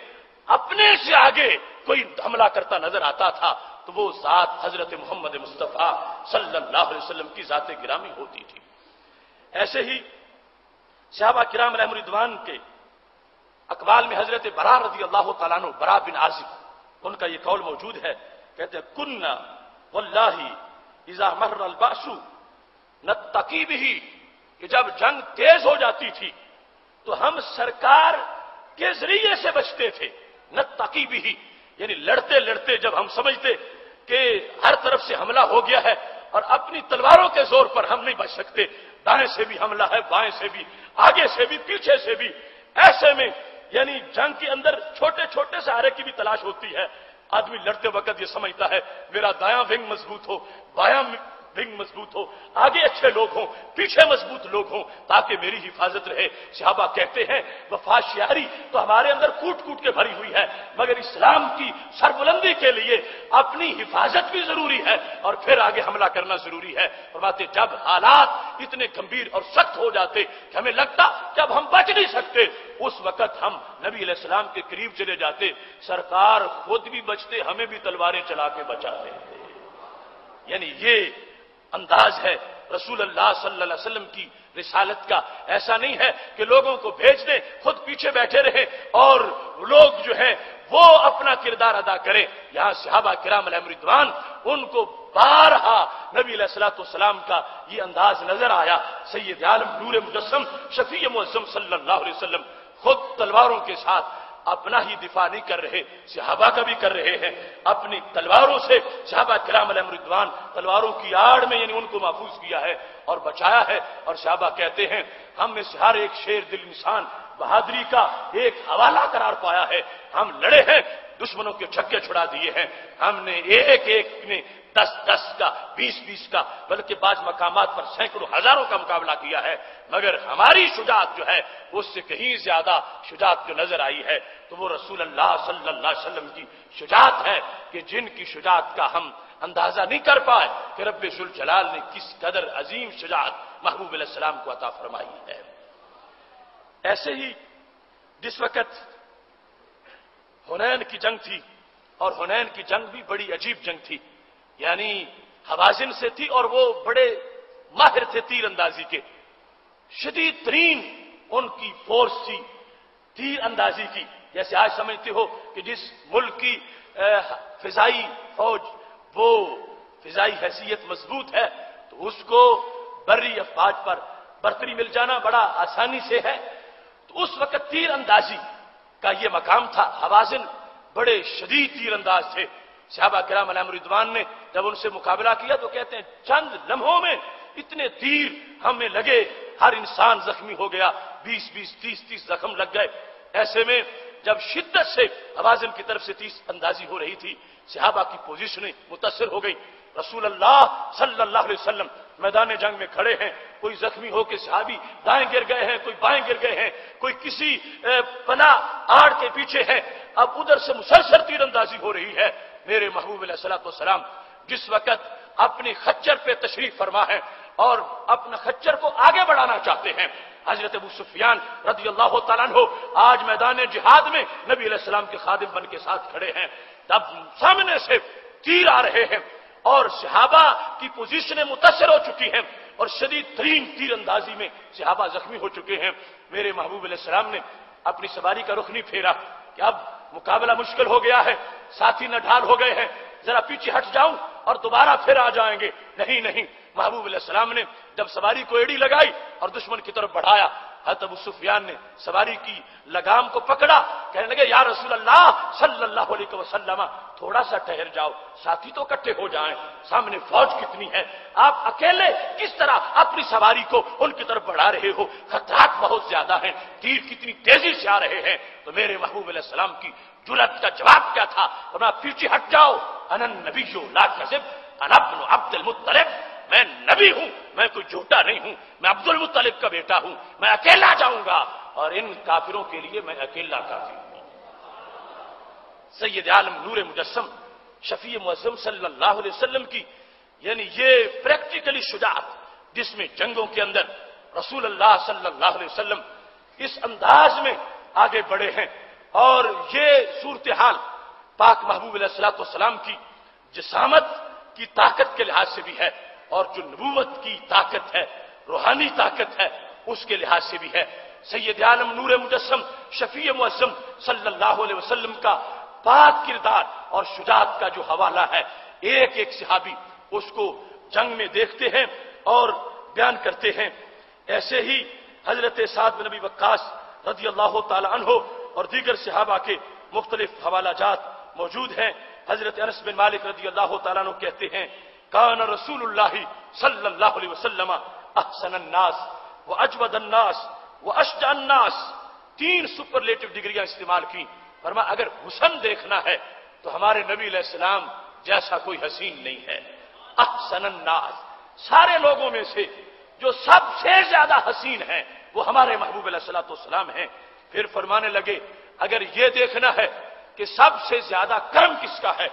اپنے سے آگے کوئی حملہ کرتا نظر آتا تھا تو وہ ذات حضرت محمد مصطفیٰ صلی اللہ علیہ وسلم کی ذات گرامی ہوتی تھی. ایسے ہی صحابہ کرام علیہم رضوان کے اقوال میں حضرت برا رضی اللہ تعالیٰ عنہ، برا بن عازب، ان کا یہ قول موجود ہے، کہتے ہیں کننا واللہ اذا مر البأس نتقی بہ، کہ جب جنگ تیز ہو جاتی تھی تو ہم سرکار کے ذریعے سے بچتے تھے. نتقی بہ یعنی لڑتے لڑتے جب ہم سمجھتے کہ ہر طرف سے حملہ ہو گیا ہے اور اپنی تلواروں کے زور پر ہم نہیں بچ سکتے، دائیں سے بھی حملہ ہے، بائیں سے بھی، آگے سے بھی، پیچھے سے بھی، ایسے میں یعنی جنگ کے اندر چھوٹے چھوٹے سہارے کی بھی تلاش ہوتی ہے. آدمی لڑتے وقت یہ سمجھتا ہے میرا دایاں ونگ مضبوط ہو، بایاں ونگ مضبوط ہو، آگے اچھے لوگ ہوں، پیچھے مضبوط لوگ ہوں تاکہ میری حفاظت رہے. صحابہ کہتے ہیں وفا شیاری تو ہمارے اندر کوٹ کوٹ کے بھری ہوئی ہے، مگر اسلام کی سربلندی کے لیے اپنی حفاظت بھی ضروری ہے اور پھر آگے حملہ کرنا ضروری ہے. فرماتے جب حالات اتنے گمبھیر اور سخت ہو جاتے کہ ہمیں لگتا کہ اب ہم بچ نہیں سکتے، اس وقت ہم نبی علیہ السلام کے قریب چلے جاتے. سرکار خود بھی بچتے، ہمیں بھی تلواریں چلا کے بچاتے. یعنی یہ انداز ہے رسول اللہ صلی اللہ علیہ وسلم کی رسالت کا. ایسا نہیں ہے کہ لوگوں کو بھیج دیں، خود پیچھے بیٹھے رہے اور لوگ جو ہیں وہ اپنا کردار ادا کریں. یہاں صحابہ کرام علیہم رضوان ان کو بارہا نبی علیہ الصلوۃ والسلام کا یہ انداز نظر آیا. سید عالم نور مجسم شفیع معظم صلی اللہ علیہ وسلم خود تلواروں کے ساتھ اپنا ہی دفاع نہیں کر رہے، صحابہ کا بھی کر رہے ہیں. اپنی تلواروں سے صحابہ کرام علیہم رضوان تلواروں کی آڑ میں یعنی ان کو محفوظ کیا ہے اور بچایا ہے. اور صحابہ کہتے ہیں ہم میں سے ہر ایک شیر دل انسان بہادری کا ایک حوالہ قرار پایا ہے. ہم لڑے ہیں، دشمنوں کے چھکے چھڑا دیے ہیں. ہم نے ایک نے 10 کا 20 کا بلکہ بعض مقامات پر سینکڑوں ہزاروں کا مقابلہ کیا ہے، مگر ہماری شجاعت جو ہے اس سے کہیں زیادہ شجاعت جو نظر آئی ہے تو وہ رسول اللہ صلی اللہ علیہ وسلم کی شجاعت ہے کہ جن کی شجاعت کا ہم اندازہ نہیں کر پائے کہ رب ذوالجلال نے کس قدر عظیم شجاعت محبوب علیہ السلام کو عطا فرمائی ہے. ایسے ہی جس وقت حنین کی جنگ تھی، اور حنین کی جنگ بھی بڑی عجیب جنگ تھی، یعنی حوازن سے تھی اور وہ بڑے ماہر تھے تیر اندازی کے. شدید ترین ان کی فورس تھی تیر اندازی کی. جیسے آج سمجھتے ہو کہ جس ملک کی فضائی فوج وہ فضائی حیثیت مضبوط ہے تو اس کو بری افواج پر برتری مل جانا بڑا آسانی سے ہے. تو اس وقت تیر اندازی کا یہ مقام تھا. حوازن بڑے شدید تیر انداز تھے. صحابہ کرام علیہم رضوان نے جب ان سے مقابلہ کیا تو کہتے ہیں چند لمحوں میں اتنے تیر ہمیں لگے، ہر انسان زخمی ہو گیا، 20 30 زخم لگ گئے. ایسے میں جب شدت سے حوازن کی طرف سے تیر اندازی ہو رہی تھی صحابہ کی پوزیشنیں متاثر ہو گئی. رسول اللہ صلی اللہ علیہ وسلم میدان جنگ میں کھڑے ہیں، کوئی زخمی ہو کے صحابی دائیں گر گئے ہیں، کوئی بائیں گر گئے ہیں، کوئی کسی پناہ آڑ کے پیچھے ہیں. اب ادھر سے مسلسل تیر اندازی ہو رہی ہے. میرے محبوب علیہ الصلوۃ والسلام جس وقت اپنی خچر پہ تشریف فرما ہے اور اپنا خچر کو آگے بڑھانا چاہتے ہیں، حضرت ابو سفیان رضی اللہ تعالیٰ عنہ آج میدان جہاد میں نبی علیہ السلام کے خادم بن کے ساتھ کھڑے ہیں. تب سامنے سے تیر آ رہے ہیں اور صحابہ کی پوزیشنیں متاثر ہو چکی ہیں. اور شدید ترین تیر اندازی میں صحابہ زخمی ہو چکے ہیں۔ میرے محبوب علیہ السلام نے اپنی سواری کا رخ نہیں پھیرا کہ اب مقابلہ مشکل ہو گیا ہے، ساتھی نڈھال ہو گئے ہیں، ذرا پیچھے ہٹ جاؤں اور دوبارہ پھر آ جائیں گے۔ نہیں نہیں، محبوب علیہ السلام نے جب سواری کو ایڑی لگائی اور دشمن کی طرف بڑھایا، حضرت ابو سفیان نے سواری کی لگام کو پکڑا، کہنے لگے یا رسول اللہ صلی اللہ علیہ وسلم تھوڑا سا ٹھہر جاؤ، ساتھی تو اکٹھے ہو جائیں، سامنے فوج کتنی ہے، آپ اکیلے کس طرح اپنی سواری کو ان کی طرف بڑھا رہے ہو، خطرات بہت زیادہ ہیں، تیر کتنی تیزی سے آ رہے ہیں۔ تو میرے محبوب علیہ السلام کی جرأت کا جواب کیا تھا؟ فرمایا پیچھے ہٹ جاؤ، انا النبی لا کذب انا ابن عبد المطلب، میں نبی ہوں، میں کوئی جھوٹا نہیں ہوں، میں عبد المطلب کا بیٹا ہوں، میں اکیلا جاؤں گا اور ان کافروں کے لیے میں اکیلا کافی ہوں۔ سید عالم نور مجسم شفیع معظم صلی اللہ علیہ وسلم کی یعنی یہ پریکٹیکلی شجاعت، جس میں جنگوں کے اندر رسول اللہ صلی اللہ علیہ وسلم اس انداز میں آگے بڑھے ہیں، اور یہ صورتحال پاک محبوب علیہ الصلوۃ والسلام کی جسامت کی طاقت کے لحاظ سے بھی ہے، اور جو نبوت کی طاقت ہے، روحانی طاقت ہے، اس کے لحاظ سے بھی ہے۔ سید عالم نور مجسم شفیع معظم صلی اللہ علیہ وسلم کا پاک کردار اور شجاعت کا جو حوالہ ہے، ایک ایک صحابی اس کو جنگ میں دیکھتے ہیں اور بیان کرتے ہیں۔ ایسے ہی حضرت سعد بن ابی وقاص رضی اللہ تعالی عنہ اور دیگر صحابہ کے مختلف حوالہ جات موجود ہیں۔ حضرت انس بن مالک رضی اللہ تعالیٰ عنہ کہتے ہیں کان رسول اللہ صلی اللہ علیہ وسلم احسن الناس واجود الناس واشجع الناس، 3 سپرلیٹو ڈگریاں استعمال کی۔ فرمایا اگر حسن دیکھنا ہے تو ہمارے نبی علیہ السلام جیسا کوئی حسین نہیں ہے۔ احسن الناس، سارے لوگوں میں سے جو سب سے زیادہ حسین ہیں وہ ہمارے محبوب علیہ الصلوۃ والسلام ہیں۔ پھر فرمانے لگے اگر یہ دیکھنا ہے کہ سب سے زیادہ کرم کس کا ہے،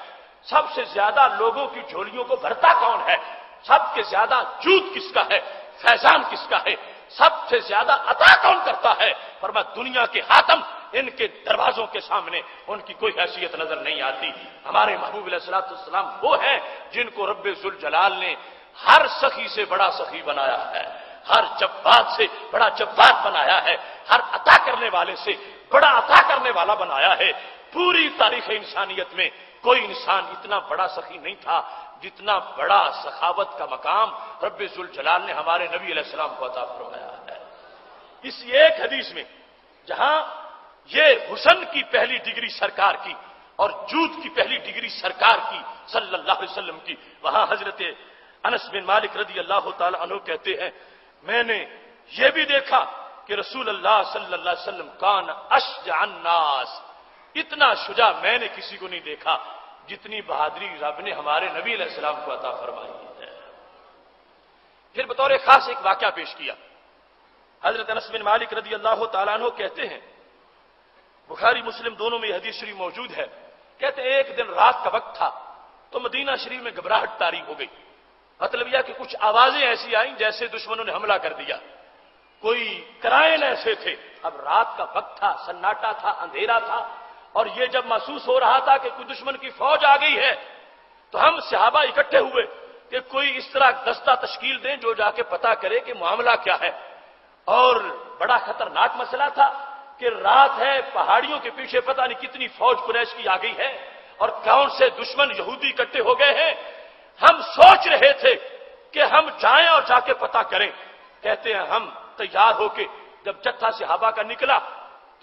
سب سے زیادہ لوگوں کی جھولیوں کو بھرتا کون ہے، سب سے زیادہ جود کس کا ہے، فیضان کس کا ہے، سب سے زیادہ عطا کون کرتا ہے، فرمایا دنیا کے حاتم ان کے دروازوں کے سامنے ان کی کوئی حیثیت نظر نہیں آتی۔ ہمارے محبوب علیہ الصلوۃ والسلام وہ ہیں جن کو رب ذوالجلال نے ہر سخی سے بڑا سخی بنایا ہے، ہر جبار سے بڑا جبار بنایا ہے، ہر عطا کرنے والے سے بڑا عطا کرنے والا بنایا ہے۔ پوری تاریخ انسانیت میں کوئی انسان اتنا بڑا سخی نہیں تھا جتنا بڑا سخاوت کا مقام رب ذوالجلال نے ہمارے نبی علیہ السلام کو عطا فرمایا ہے۔ اس ایک حدیث میں جہاں یہ حسن کی پہلی ڈگری سرکار کی اور جود کی پہلی ڈگری سرکار کی صلی اللہ علیہ وسلم کی، وہاں حضرت انس بن مالک رضی اللہ تعالی عنہ کہتے ہیں میں نے یہ بھی دیکھا کہ رسول اللہ صلی اللہ علیہ وسلم کان اشجع الناس، اتنا شجاع میں نے کسی کو نہیں دیکھا جتنی بہادری رب نے ہمارے نبی علیہ السلام کو عطا فرمائی ہے۔ پھر بطور خاص ایک واقعہ پیش کیا۔ حضرت انس بن مالک رضی اللہ تعالیٰ عنہ کہتے ہیں، بخاری مسلم دونوں میں یہ حدیث شریف موجود ہے، کہتے ہیں ایک دن رات کا وقت تھا تو مدینہ شریف میں گھبراہٹ طاری ہو گئی، مطلب یہ کہ کچھ آوازیں ایسی آئیں جیسے دشمنوں نے حملہ کر دیا، کوئی کرائن ایسے تھے۔ اب رات کا وقت تھا، سناٹا تھا، اندھیرا تھا، اور یہ جب محسوس ہو رہا تھا کہ کوئی دشمن کی فوج آ گئی ہے تو ہم صحابہ اکٹھے ہوئے کہ کوئی اس طرح دستہ تشکیل دیں جو جا کے پتہ کرے کہ معاملہ کیا ہے۔ اور بڑا خطرناک مسئلہ تھا کہ رات ہے، پہاڑیوں کے پیچھے پتہ نہیں کتنی فوج قریش کی آ گئی ہے اور کون سے دشمن یہودی اکٹھے ہو گئے ہیں۔ ہم سوچ رہے تھے کہ ہم جائیں اور جا کے پتہ کریں۔ کہتے ہیں ہم تیار ہو کے جب جتھا صحابہ کا نکلا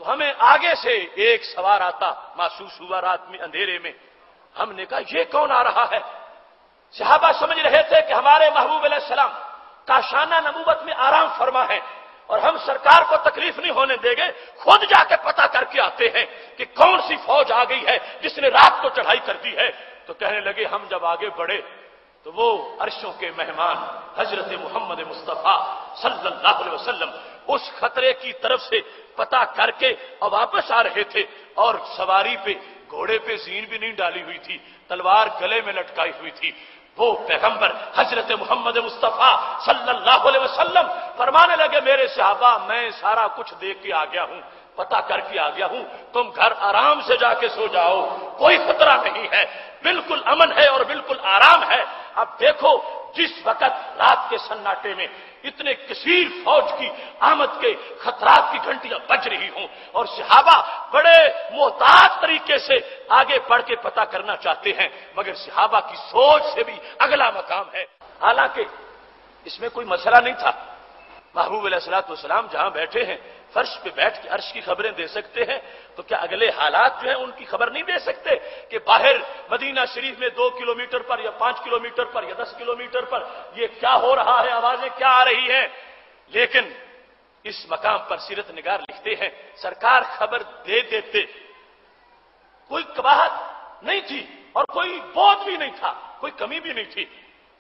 تو ہمیں آگے سے ایک سوار آتا محسوس ہوا رات میں اندھیرے میں۔ ہم نے کہا یہ کون آ رہا ہے؟ صحابہ سمجھ رہے تھے کہ ہمارے محبوب علیہ السلام کاشانہ نبوت میں آرام فرما ہے اور ہم سرکار کو تکلیف نہیں ہونے دیں گے، خود جا کے پتہ کر کے آتے ہیں کہ کون سی فوج آ گئی ہے جس نے رات کو چڑھائی کر دی ہے۔ تو کہنے لگے ہم جب آگے بڑھے تو وہ عرشوں کے مہمان حضرت محمد مصطفیٰ صلی اللہ علیہ وسلم اس خطرے کی طرف سے پتہ کر کے اور واپس آ رہے تھے، اور سواری پہ گھوڑے پہ زین بھی نہیں ڈالی ہوئی تھی، تلوار گلے میں لٹکائی ہوئی تھی۔ وہ پیغمبر حضرت محمد مصطفیٰ صلی اللہ علیہ وسلم فرمانے لگے میرے صحابہ میں سارا کچھ دیکھ کے آ گیا ہوں، پتہ کر کے آ گیا ہوں، تم گھر آرام سے جا کے سو جاؤ، کوئی خطرہ نہیں ہے، بالکل امن ہے اور بالکل آرام ہے۔ اب دیکھو جس وقت رات کے سناٹے میں اتنے کثیر فوج کی آمد کے خطرات کی گھنٹیاں بج رہی ہوں اور صحابہ بڑے محتاط طریقے سے آگے بڑھ کے پتہ کرنا چاہتے ہیں، مگر صحابہ کی سوچ سے بھی اگلا مقام ہے۔ حالانکہ اس میں کوئی مسئلہ نہیں تھا، محبوب علیہ الصلوۃ والسلام جہاں بیٹھے ہیں فرش پہ بیٹھ کے عرش کی خبریں دے سکتے ہیں، تو کیا اگلے حالات جو ہیں ان کی خبر نہیں دے سکتے کہ باہر مدینہ شریف میں 2 کلومیٹر پر یا 5 کلومیٹر پر یا 10 کلومیٹر پر یہ کیا ہو رہا ہے، آوازیں کیا آ رہی ہیں؟ لیکن اس مقام پر سیرت نگار لکھتے ہیں سرکار خبر دے دیتے، کوئی کباہت نہیں تھی اور کوئی بوجھ بھی نہیں تھا، کوئی کمی بھی نہیں تھی،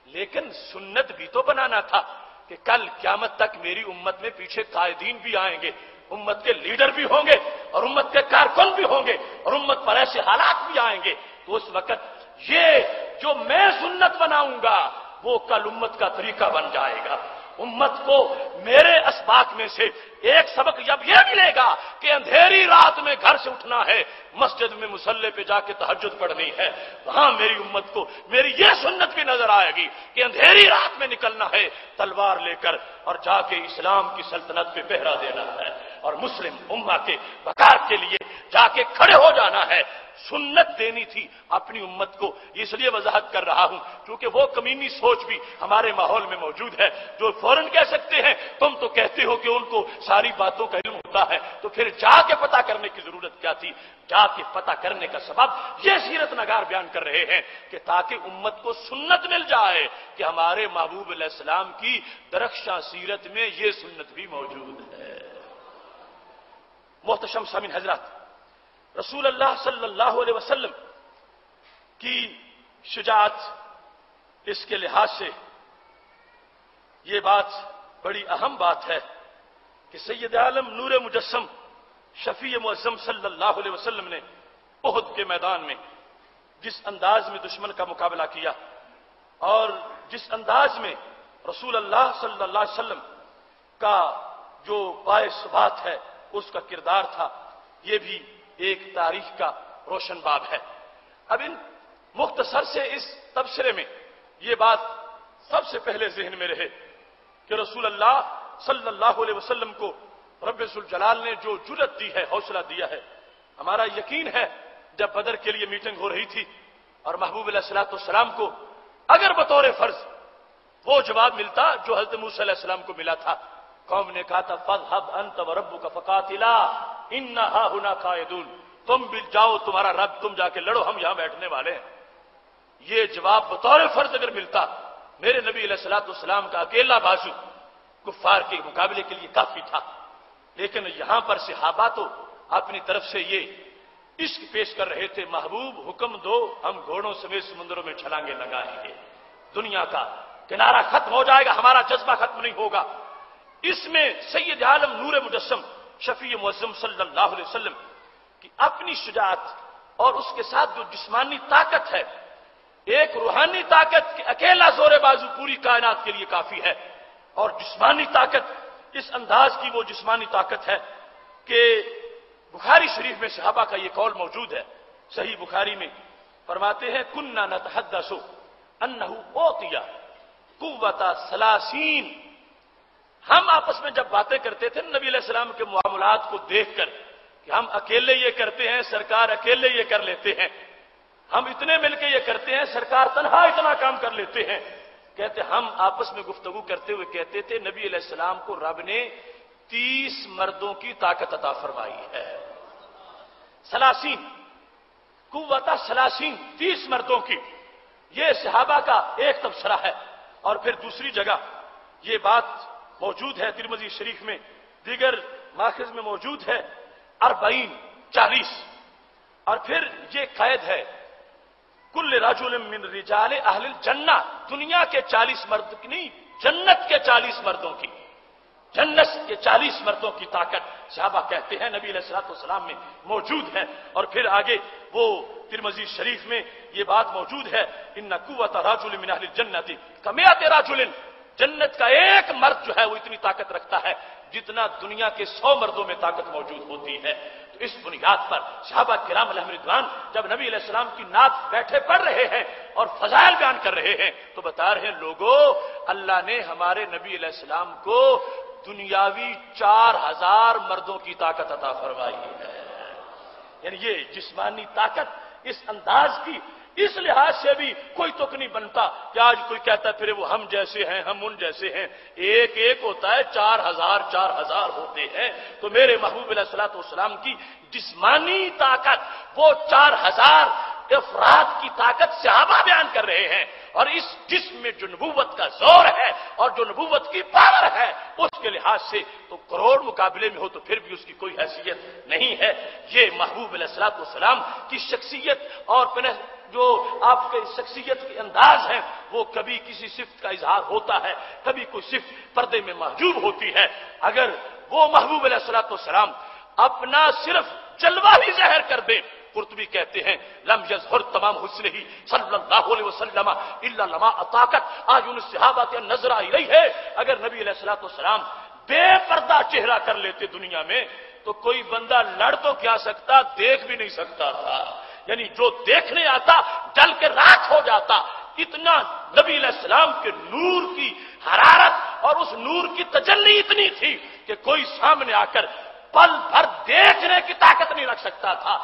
لیکن سنت بھی تو بنانا تھا کہ کل قیامت تک میری امت میں پیچھے قائدین بھی آئیں گے، امت کے لیڈر بھی ہوں گے اور امت کے کارکن بھی ہوں گے اور امت پر ایسے حالات بھی آئیں گے، تو اس وقت یہ جو میں سنت بناؤں گا وہ کل امت کا طریقہ بن جائے گا۔ امت کو میرے اسباق میں سے ایک سبق جب یہ ملے گا کہ اندھیری رات میں گھر سے اٹھنا ہے، مسجد میں مصلی پہ جا کے تہجد پڑھنی ہے، وہاں میری امت کو میری یہ سنت بھی نظر آئے گی کہ اندھیری رات میں نکلنا ہے تلوار لے کر اور جا کے اسلام کی سلطنت پہ پہرا دینا ہے اور مسلم امہ کے وقار کے لیے جا کے کھڑے ہو جانا ہے۔ سنت دینی تھی اپنی امت کو، اس لیے وضاحت کر رہا ہوں کیونکہ وہ کمینی سوچ بھی ہمارے ماحول میں موجود ہے جو فوراً کہہ سکتے ہیں تم تو کہتے ہو کہ ان کو ساری باتوں کا علم ہوتا ہے، تو پھر جا کے پتہ کرنے کی ضرورت کیا تھی؟ جا کے پتہ کرنے کا سبب یہ سیرت نگار بیان کر رہے ہیں کہ تاکہ امت کو سنت مل جائے کہ ہمارے محبوب علیہ السلام کی درخشاں سیرت میں یہ سنت بھی موجود ہے۔ محتشم سامعین حضرات، رسول اللہ صلی اللہ علیہ وسلم کی شجاعت، اس کے لحاظ سے یہ بات بڑی اہم بات ہے کہ سید عالم نور مجسم شفیع معظم صلی اللہ علیہ وسلم نے احد کے میدان میں جس انداز میں دشمن کا مقابلہ کیا اور جس انداز میں رسول اللہ صلی اللہ علیہ وسلم کا جو باعث ثبات ہے اس کا کردار تھا، یہ بھی ایک تاریخ کا روشن باب ہے۔ اب ان مختصر سے اس تبصرے میں یہ بات سب سے پہلے ذہن میں رہے کہ رسول اللہ صلی اللہ علیہ وسلم کو رب ذوالجلال نے جو جرأت دی ہے، حوصلہ دیا ہے، ہمارا یقین ہے جب بدر کے لیے میٹنگ ہو رہی تھی اور محبوب علیہ الصلوۃ والسلام کو اگر بطور فرض وہ جواب ملتا جو حضرت موسیٰ علیہ السلام کو ملا تھا، قوم نے کہا تھا فاذهب انت وربك فقاتلا انا هاهنا قاعدون، تم بھی جاؤ تمہارا رب، تم جا کے لڑو، ہم یہاں بیٹھنے والے ہیں۔ یہ جواب بطور فرض اگر ملتا میرے نبی علیہ الصلوۃ والسلام کا اکیلا بازو کفار کے مقابلے کے لیے کافی تھا، لیکن یہاں پر صحابہ تو اپنی طرف سے یہ عشق پیش کر رہے تھے، محبوب حکم دو ہم گھوڑوں سمیت سمندروں میں چھلانگیں لگائیں گے، دنیا کا کنارہ ختم ہو جائے گا، ہمارا جذبہ ختم نہیں ہوگا۔ اس میں سید عالم نور مجسم شفیع معظم صلی اللہ علیہ وسلم کی اپنی شجاعت اور اس کے ساتھ جو جسمانی طاقت ہے، ایک روحانی طاقت کہ اکیلا زور بازو پوری کائنات کے لیے کافی ہے، اور جسمانی طاقت اس انداز کی وہ جسمانی طاقت ہے کہ بخاری شریف میں صحابہ کا یہ قول موجود ہے، صحیح بخاری میں فرماتے ہیں کننا نتحدث انہ اوتیہ قوت 30، ہم آپس میں جب باتیں کرتے تھے نبی علیہ السلام کے معاملات کو دیکھ کر کہ ہم اکیلے یہ کرتے ہیں، سرکار اکیلے یہ کر لیتے ہیں، ہم اتنے مل کے یہ کرتے ہیں، سرکار تنہا اتنا کام کر لیتے ہیں، کہتے ہم آپس میں گفتگو کرتے ہوئے کہتے تھے نبی علیہ السلام کو رب نے 30 مردوں کی طاقت عطا فرمائی ہے، 30 قوت 30 مردوں کی۔ یہ صحابہ کا ایک تبصرہ ہے، اور پھر دوسری جگہ یہ بات موجود ہے ترمذی شریف میں، دیگر ماخذ میں موجود ہے 40، اور پھر یہ قید ہے کل رجل من رجال اہل الجنہ، دنیا کے 40 مرد کی نہیں، جنت کے 40 مردوں کی، جنت کے 40 مردوں کی طاقت صحابہ کہتے ہیں نبی علیہ الصلوۃ والسلام میں موجود ہے۔ اور پھر آگے وہ ترمذی شریف میں یہ بات موجود ہے ان قوت رجل من اہل الجنہ کمئات رجل، جنت کا ایک مرد جو ہے وہ اتنی طاقت رکھتا ہے جتنا دنیا کے 100 مردوں میں طاقت موجود ہوتی ہے۔ تو اس بنیاد پر صحابہ کرام علیہم رضوان جب نبی علیہ السلام کی نعت بیٹھے پڑھ رہے ہیں اور فضائل بیان کر رہے ہیں تو بتا رہے ہیں لوگوں، اللہ نے ہمارے نبی علیہ السلام کو دنیاوی 4000 مردوں کی طاقت عطا فرمائی ہے۔ یعنی یہ جسمانی طاقت اس انداز کی، اس لحاظ سے بھی کوئی تک نہیں بنتا کہ آج کوئی کہتا پھر وہ ہم جیسے ہیں، ہم ان جیسے ہیں۔ ایک ایک ہوتا ہے، 4000 ہوتے ہیں۔ تو میرے محبوب علیہ الصلوۃ والسلام کی جسمانی طاقت، وہ 4000 افراد کی طاقت صحابہ بیان کر رہے ہیں، اور اس جسم میں جو نبوت کا زور ہے اور جو نبوت کی پاور ہے اس کے لحاظ سے تو کروڑ مقابلے میں ہو تو پھر بھی اس کی کوئی حیثیت نہیں ہے۔ یہ محبوب علیہ الصلوۃ والسلام کی شخصیت اور جو آپ کے شخصیت کے انداز ہیں وہ کبھی کسی صفت کا اظہار ہوتا ہے، کبھی کوئی صفت پردے میں محجوب ہوتی ہے۔ اگر وہ محبوب علیہ الصلوۃ والسلام اپنا صرف جلوہ ہی ظاہر کر دیں، قرطبی کہتے ہیں لم یظہر تمام حسن ہی صلی اللہ علیہ وسلم الا لما طاقت اعین الصحابہ نظر الیہ، اگر نبی علیہ الصلوۃ والسلام بے پردہ چہرہ کر لیتے دنیا میں تو کوئی بندہ لڑ تو کیا سکتا، دیکھ بھی نہیں سکتا تھا۔ یعنی جو دیکھنے آتا جل کے راکھ ہو جاتا۔ اتنا نبی علیہ السلام کے نور کی حرارت اور اس نور کی تجلی اتنی تھی کہ کوئی سامنے آ کر پل بھر دیکھنے کی طاقت نہیں رکھ سکتا تھا،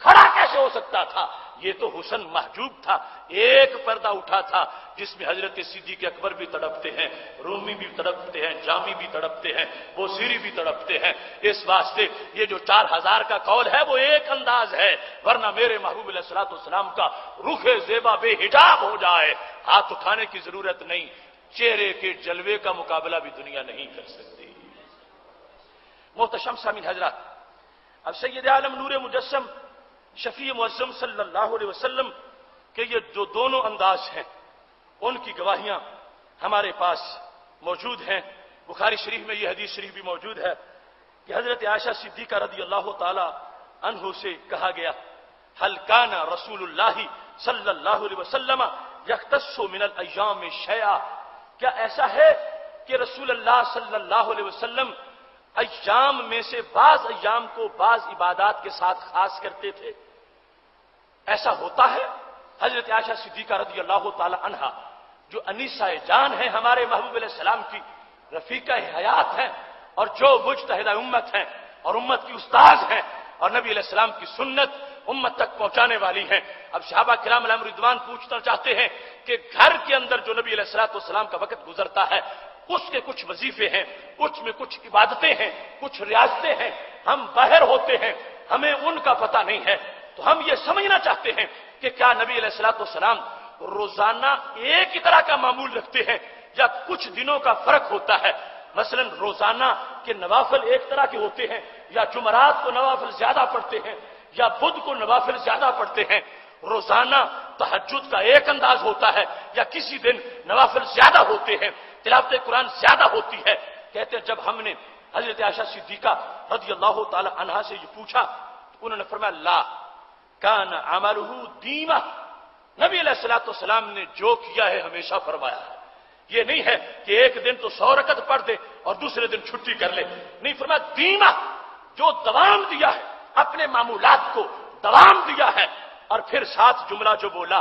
کھڑا کیسے ہو سکتا تھا؟ یہ تو حسن محجوب تھا۔ ایک پردہ اٹھا تھا جس میں حضرت صدیق اکبر بھی تڑپتے ہیں، رومی بھی تڑپتے ہیں، جامی بھی تڑپتے ہیں، بوسیری بھی تڑپتے ہیں۔ اس واسطے یہ جو 4000 کا قول ہے وہ ایک انداز ہے، ورنہ میرے محبوب علیہ الصلوۃ والسلام کا رخ زیبا بے حجاب ہو جائے، ہاتھ اٹھانے کی ضرورت نہیں، چہرے کے جلوے کا مقابلہ بھی دنیا نہیں کر سکتی۔ محتشم سامعین حضرات، اب سید عالم نور مجسم شفیع معظم صلی اللہ علیہ وسلم کے یہ جو دونوں انداز ہیں ان کی گواہیاں ہمارے پاس موجود ہیں۔ بخاری شریف میں یہ حدیث شریف بھی موجود ہے کہ حضرت عائشہ صدیقہ رضی اللہ تعالی عنہ سے کہا گیا هل كان رسول اللہ صلی اللہ علیہ وسلم یختص من الایام شیئا، کیا ایسا ہے کہ رسول اللہ صلی اللہ علیہ وسلم ایام میں سے بعض ایام کو بعض عبادات کے ساتھ خاص کرتے تھے؟ ایسا ہوتا ہے؟ حضرت عائشہ صدیقہ رضی اللہ تعالی عنہا جو انیسہ جان ہیں ہمارے محبوب علیہ السلام کی رفیقہ حیات ہیں اور جو مجتہدہ امت ہیں اور امت کی استاذ ہیں اور نبی علیہ السلام کی سنت امت تک پہنچانے والی ہیں، اب صحابہ کرام علیہم رضوان پوچھنا چاہتے ہیں کہ گھر کے اندر جو نبی علیہ السلام کا وقت گزرتا ہے اس کے کچھ وظیفے ہیں، کچھ میں کچھ عبادتیں ہیں، کچھ ریاضتیں ہیں، ہم باہر ہوتے ہیں، ہمیں ان کا پتہ نہیں ہے، تو ہم یہ سمجھنا چاہتے ہیں کہ کیا نبی علیہ السلام روزانہ ایک ہی طرح کا معمول رکھتے ہیں یا کچھ دنوں کا فرق ہوتا ہے؟ مثلا روزانہ کے نوافل ایک طرح کے ہوتے ہیں، یا جمعرات کو نوافل زیادہ پڑھتے ہیں، یا بدھ کو نوافل زیادہ پڑھتے ہیں؟ روزانہ تہجد کا ایک انداز ہوتا ہے یا کسی دن نوافل زیادہ ہوتے ہیں، تلاوت قرآن زیادہ ہوتی ہے؟ کہتے ہیں جب ہم نے حضرت عائشہ صدیقہ رضی اللہ تعالی عنہا سے یہ پوچھا تو انہوں نے فرمایا لا کان عملہ دیمہ، نبی علیہ السلام نے جو کیا ہے ہمیشہ فرمایا ہے۔ یہ نہیں ہے کہ ایک دن تو 100 رکعت پڑھ دے اور دوسرے دن چھٹی کر لے، نہیں، فرمایا دیمہ، جو دوام دیا ہے، اپنے معمولات کو دوام دیا ہے۔ اور پھر ساتھ جملہ جو بولا،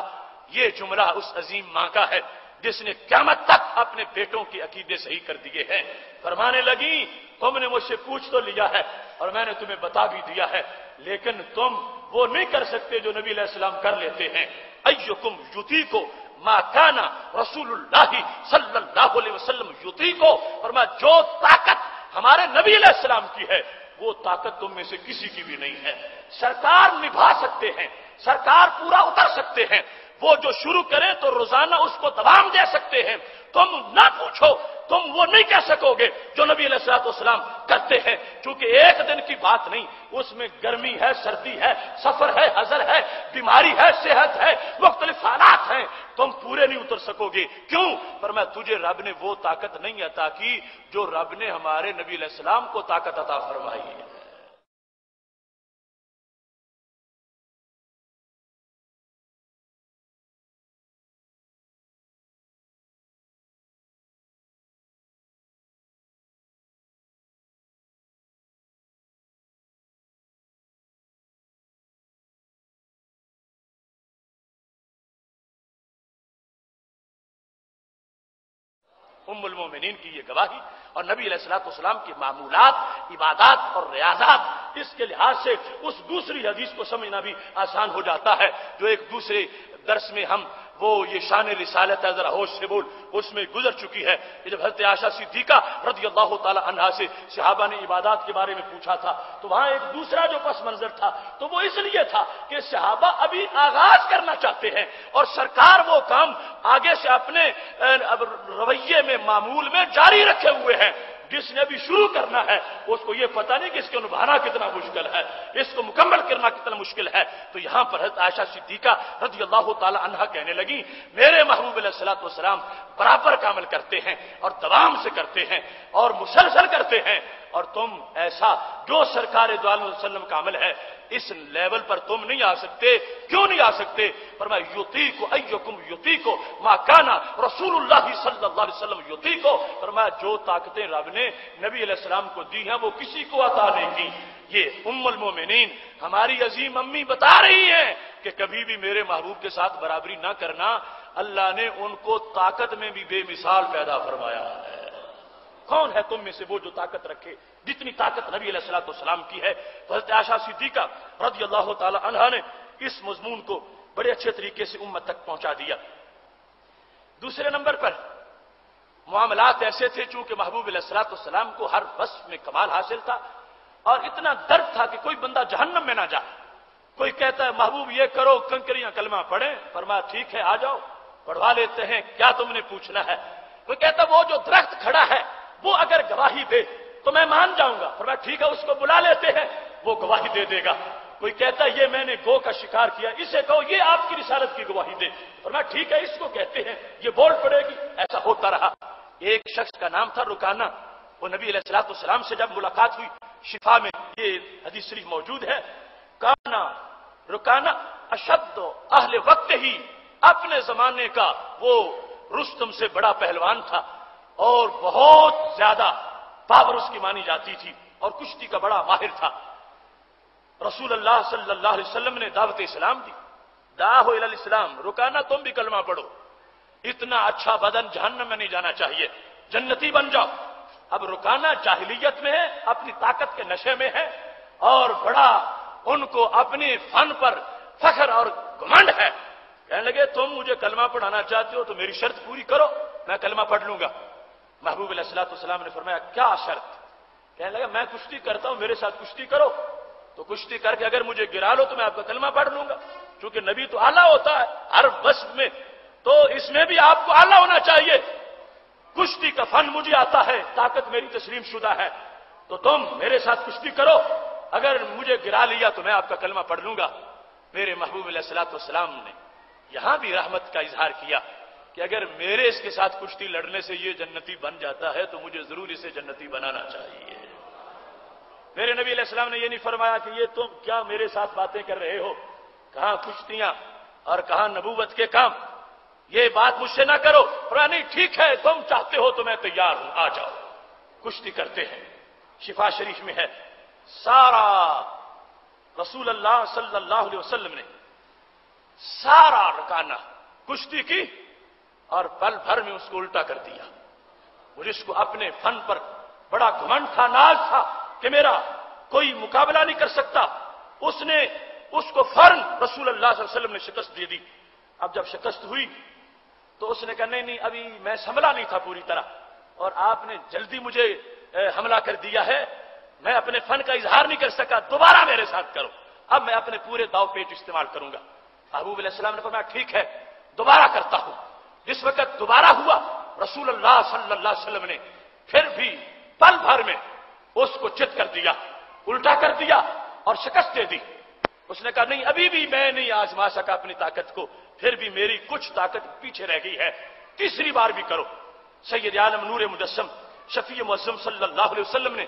یہ جملہ اس عظیم ماں کا ہے جس نے قیامت تک اپنے بیٹوں کے عقیدے صحیح کر دیے ہیں۔ فرمانے لگی تم نے مجھ سے پوچھ تو لیا ہے اور میں نے تمہیں بتا بھی دیا ہے، لیکن تم وہ نہیں کر سکتے جو نبی علیہ السلام کر لیتے ہیں۔ ایکم یطیقو ما کان رسول اللہ صلی اللہ علیہ وسلم یطیقو، فرمایا جو طاقت ہمارے نبی علیہ السلام کی ہے وہ طاقت تم میں سے کسی کی بھی نہیں ہے۔ سرکار نبھا سکتے ہیں، سرکار پورا اتر سکتے ہیں، وہ جو شروع کریں تو روزانہ اس کو دوام دے سکتے ہیں۔ تم نہ پوچھو، تم وہ نہیں کہہ سکو گے جو نبی علیہ السلام کرتے ہیں، چونکہ ایک دن کی بات نہیں، اس میں گرمی ہے، سردی ہے، سفر ہے، حضر ہے، بیماری ہے، صحت ہے، مختلف حالات ہیں، تم پورے نہیں اتر سکو گے۔ کیوں؟ فرمایا تجھے رب نے وہ طاقت نہیں عطا کی جو رب نے ہمارے نبی علیہ السلام کو طاقت عطا فرمائی ہے۔ ام المومنین کی یہ گواہی اور نبی علیہ الصلوۃ والسلام کی معمولات، عبادات اور ریاضات، اس کے لحاظ سے اس دوسری حدیث کو سمجھنا بھی آسان ہو جاتا ہے جو ایک دوسرے درس میں ہم وہ یہ شان رسالت ہے ذرا ہوش سے بول اس میں گزر چکی ہے کہ جب حضرت عائشہ صدیقہ رضی اللہ تعالی عنہا سے صحابہ نے عبادات کے بارے میں پوچھا تھا تو وہاں ایک دوسرا جو پس منظر تھا تو وہ اس لیے تھا کہ صحابہ ابھی آغاز کرنا چاہتے ہیں اور سرکار وہ کام آگے سے اپنے رویے میں معمول میں جاری رکھے ہوئے ہیں، جس نے ابھی شروع کرنا ہے اس کو یہ پتہ نہیں کہ اس کو نبھانا کتنا مشکل ہے، اس کو مکمل کرنا کتنا مشکل ہے۔ تو یہاں پر حضرت عائشہ صدیقہ رضی اللہ تعالی عنہا کہنے لگی میرے محبوب علیہ الصلوۃ والسلام برابر کا عمل کرتے ہیں اور دوام سے کرتے ہیں اور مسلسل کرتے ہیں، اور تم ایسا جو سرکار دو عالم وسلم کا عمل ہے اس لیول پر تم نہیں آ سکتے۔ کیوں نہیں آ سکتے؟ فرمایا یطیق ایکم یطیق ما کان رسول اللہ صلی اللہ علیہ وسلم یطیق، فرمایا جو طاقتیں رب نے نبی علیہ السلام کو دی ہیں وہ کسی کو عطا نہیں کی۔ یہ ام المومنین ہماری عظیم امی بتا رہی ہیں کہ کبھی بھی میرے محبوب کے ساتھ برابری نہ کرنا، اللہ نے ان کو طاقت میں بھی بے مثال پیدا فرمایا ہے۔ کون ہے تم میں سے وہ جو طاقت رکھے جتنی طاقت نبی علیہ الصلوۃ والسلام کی ہے؟ حضرت عائشہ صدیقہ رضی اللہ تعالی عنہا نے اس مضمون کو بڑے اچھے طریقے سے امت تک پہنچا دیا۔ دوسرے نمبر پر معاملات ایسے تھے چونکہ محبوب علیہ الصلوۃ والسلام کو ہر وصف میں کمال حاصل تھا اور اتنا درد تھا کہ کوئی بندہ جہنم میں نہ جائے۔ کوئی کہتا ہے محبوب یہ کرو کنکریاں کلمہ پڑھیں، فرمایا ٹھیک ہے آ جاؤ پڑھوا لیتے ہیں، کیا تم نے پوچھنا ہے؟ کوئی کہتا ہے وہ جو درخت کھڑا ہے وہ اگر گواہی دے تو میں مان جاؤں گا، فرمایا ٹھیک ہے اس کو بلا لیتے ہیں وہ گواہی دے دے گا۔ کوئی کہتا ہے یہ میں نے گو کا شکار کیا، اسے کہو یہ آپ کی رسالت کی گواہی دے، فرمایا ٹھیک ہے اس کو کہتے ہیں یہ بول پڑے گی۔ ایسا ہوتا رہا۔ ایک شخص کا نام تھا رکانہ، وہ نبی علیہ الصلوۃ والسلام سے جب ملاقات ہوئی شفا میں یہ حدیث شریف موجود ہے، کانا رکانہ اشد اہل وقت ہی، اپنے زمانے کا وہ رستم سے بڑا پہلوان تھا اور بہت زیادہ پاور اس کی مانی جاتی تھی اور کشتی کا بڑا ماہر تھا۔ رسول اللہ صلی اللہ علیہ وسلم نے دعوت اسلام دی، دعو الی الاسلام، رکانہ تم بھی کلمہ پڑھو، اتنا اچھا بدن جہنم میں نہیں جانا چاہیے، جنتی بن جاؤ۔ اب رکانہ جاہلیت میں ہے، اپنی طاقت کے نشے میں ہے اور بڑا ان کو اپنے فن پر فخر اور گھمنڈ ہے۔ کہنے لگے تم مجھے کلمہ پڑھانا چاہتے ہو تو میری شرط پوری کرو، میں کلمہ پڑھ لوں گا۔ محبوب علیہ الصلوۃ والسلام نے فرمایا کیا شرط؟ کہنے لگا میں کشتی کرتا ہوں میرے ساتھ کشتی کرو، تو کشتی کر کے اگر مجھے گرا لو تو میں آپ کا کلمہ پڑھ لوں گا۔ چونکہ نبی تو اعلیٰ ہوتا ہے ہر وصف میں، تو اس میں بھی آپ کو اعلیٰ ہونا چاہیے۔ کشتی کا فن مجھے آتا ہے، طاقت میری تسلیم شدہ ہے، تو تم میرے ساتھ کشتی کرو، اگر مجھے گرا لیا تو میں آپ کا کلمہ پڑھ لوں گا۔ میرے محبوب علیہ الصلوۃ والسلام نے یہاں بھی رحمت کا اظہار کیا کہ اگر میرے اس کے ساتھ کشتی لڑنے سے یہ جنتی بن جاتا ہے تو مجھے ضرور اسے جنتی بنانا چاہیے۔ میرے نبی علیہ السلام نے یہ نہیں فرمایا کہ یہ تم کیا میرے ساتھ باتیں کر رہے ہو، کہاں کشتیاں اور کہاں نبوت کے کام، یہ بات مجھ سے نہ کرو۔ فرمایا نہیں ٹھیک ہے تم چاہتے ہو تو میں تیار ہوں، آ جاؤ۔ کشتی کرتے ہیں۔ شفا شریف میں ہے سارا رسول اللہ صلی اللہ علیہ وسلم نے سارا رکانہ کشتی کی اور پل بھر میں اس کو الٹا کر دیا۔ وہ جس کو اپنے فن پر بڑا گھمنڈ تھا، ناز تھا کہ میرا کوئی مقابلہ نہیں کر سکتا، اس نے اس کو فوراً رسول اللہ صلی اللہ علیہ وسلم نے شکست دے دی۔ اب جب شکست ہوئی تو اس نے کہا نہیں ابھی میں سنبھلا نہیں تھا پوری طرح اور آپ نے جلدی مجھے حملہ کر دیا ہے، میں اپنے فن کا اظہار نہیں کر سکا، دوبارہ میرے ساتھ کرو، اب میں اپنے پورے داؤ پیچ استعمال کروں گا۔ محبوب علیہ السلام نے فرمایا ٹھیک ہے دوبارہ کرتا ہوں۔ جس وقت دوبارہ ہوا رسول اللہ صلی اللہ علیہ وسلم نے پھر بھی پل بھر میں اس کو چت کر دیا، الٹا کر دیا اور شکست دے دی۔ اس نے کہا نہیں ابھی بھی میں نہیں آزما سکا اپنی طاقت کو، پھر بھی میری کچھ طاقت پیچھے رہ گئی ہے، تیسری بار بھی کرو۔ سید عالم نور مجسم شفیع معظم صلی اللہ علیہ وسلم نے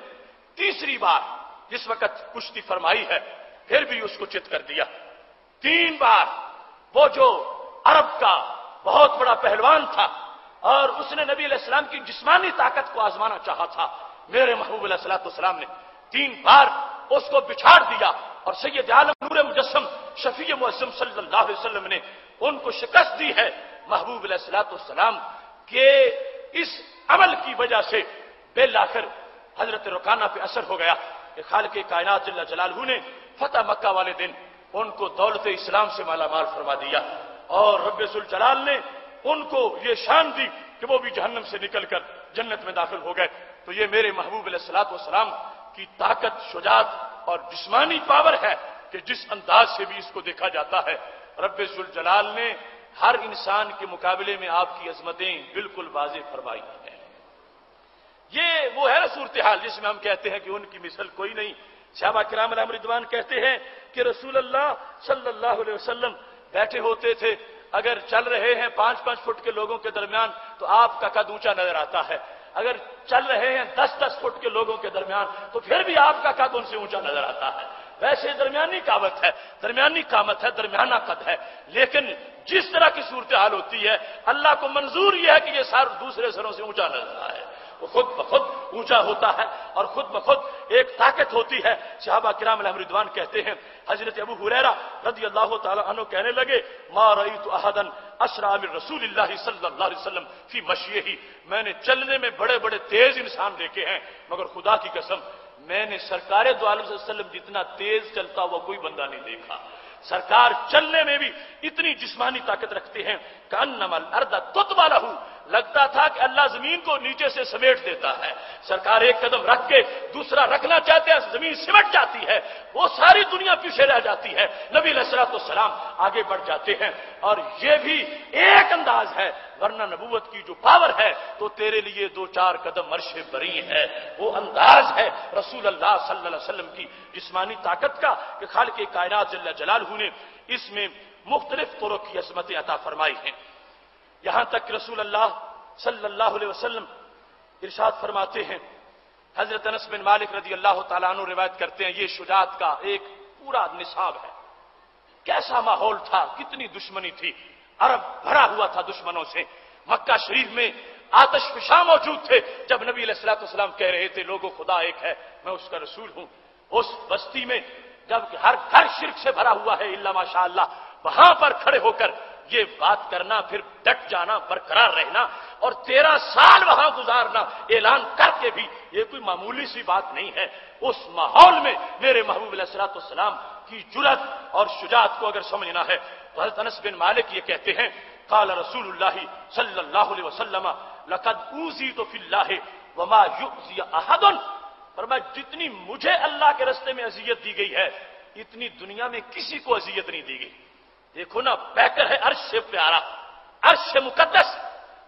تیسری بار جس وقت کشتی فرمائی ہے پھر بھی اس کو چت کر دیا۔ 3 بار وہ جو عرب کا بہت بڑا پہلوان تھا اور اس نے نبی علیہ السلام کی جسمانی طاقت کو آزمانا چاہا تھا، میرے محبوب علیہ الصلوۃ والسلام نے 3 بار اس کو بچھاڑ دیا اور سید عالم نور مجسم شفیع معظم صلی اللہ علیہ وسلم نے ان کو شکست دی ہے۔ محبوب علیہ الصلوۃ والسلام کے اس عمل کی وجہ سے بالآخر حضرت رکانہ پہ اثر ہو گیا کہ خالق کائنات جل جلالہ نے فتح مکہ والے دن ان کو دولت اسلام سے مالا مال فرما دیا، اور رب ذوالجلال نے ان کو یہ شان دی کہ وہ بھی جہنم سے نکل کر جنت میں داخل ہو گئے۔ تو یہ میرے محبوب علیہ الصلوۃ والسلام کی طاقت، شجاعت اور جسمانی پاور ہے کہ جس انداز سے بھی اس کو دیکھا جاتا ہے، رب ذوالجلال نے ہر انسان کے مقابلے میں آپ کی عظمتیں بالکل واضح فرمائی ہیں۔ یہ وہ ہے نا صورتحال جس میں ہم کہتے ہیں کہ ان کی مثل کوئی نہیں۔ صحابہ کرام علیہم رضوان کہتے ہیں کہ رسول اللہ صلی اللہ علیہ وسلم بیٹھے ہوتے تھے، اگر چل رہے ہیں 5-5 فٹ کے لوگوں کے درمیان تو آپ کا قد اونچا نظر آتا ہے، اگر چل رہے ہیں 10-10 فٹ کے لوگوں کے درمیان تو پھر بھی آپ کا قد ان سے اونچا نظر آتا ہے۔ ویسے درمیانی قامت ہے، درمیانی قامت ہے، درمیانہ قد ہے، لیکن جس طرح کی صورتحال ہوتی ہے اللہ کو منظور یہ ہے کہ یہ سر دوسرے سروں سے اونچا نظر آئے، وہ خود بخود اونچا ہوتا ہے اور خود بخود ایک طاقت ہوتی ہے۔ صحابہ کرام علیہم رضوان کہتے ہیں، حضرت ابو ہریرہ رضی اللہ تعالی عنہ کہنے لگے، ما رأیت احدا اسرع من رسول اللہ صلی اللہ علیہ وسلم فی مشیہ، میں نے چلنے میں بڑے بڑے تیز انسان دیکھے ہیں، مگر خدا کی قسم میں نے سرکار دو عالم صلی اللہ علیہ وسلم جتنا تیز چلتا ہوا کوئی بندہ نہیں دیکھا۔ سرکار چلنے میں بھی اتنی جسمانی طاقت رکھتے ہیں کہ انما الارض تطوی لہ، لگتا تھا کہ اللہ زمین کو نیچے سے سمیٹ دیتا ہے۔ سرکار ایک قدم رکھ کے دوسرا رکھنا چاہتے ہیں، زمین سمٹ جاتی ہے، وہ ساری دنیا پیچھے رہ جاتی ہے، نبی علیہ الصلوۃ والسلام آگے بڑھ جاتے ہیں۔ اور یہ بھی ایک انداز ہے، ورنہ نبوت کی جو پاور ہے تو تیرے لیے 2-4 قدم عرش بری ہے، وہ انداز ہے رسول اللہ صلی اللہ علیہ وسلم کی جسمانی طاقت کا کہ خالق کائنات جل جلالہ نے اس میں مختلف طرق کی عظمتیں عطا فرمائی ہیں۔ یہاں تک رسول اللہ صلی اللہ علیہ وسلم ارشاد فرماتے ہیں، حضرت انس بن مالک رضی اللہ تعالیٰ عنہ روایت کرتے ہیں، یہ شجاعت کا ایک پورا نصاب ہے۔ کیسا ماحول تھا، کتنی دشمنی تھی، عرب بھرا ہوا تھا دشمنوں سے، مکہ شریف میں آتش فشاں موجود تھے جب نبی علیہ الصلوۃ والسلام کہہ رہے تھے لوگوں خدا ایک ہے، میں اس کا رسول ہوں۔ اس بستی میں جب ہر گھر شرک سے بھرا ہوا ہے الا ماشاء اللہ، وہاں پر کھڑے ہو کر یہ بات کرنا، پھر ڈٹ جانا، برقرار رہنا اور 13 سال وہاں گزارنا اعلان کر کے بھی یہ کوئی معمولی سی بات نہیں ہے۔ اس ماحول میں میرے محبوب علیہ الصلوۃ والسلام کی جرأت اور شجاعت کو اگر سمجھنا ہے تو حضرت انس بن مالک یہ کہتے ہیں، قال رسول اللہ صلی اللہ علیہ وسلم لقد اوذیت فی اللہ وما یؤذی احد، فرمایا جتنی مجھے اللہ کے راستے میں اذیت دی گئی ہے اتنی دنیا میں کسی کو اذیت نہیں دی گئی۔ دیکھو نا، پیکر ہے عرش سے پیارا، عرش سے مقدس،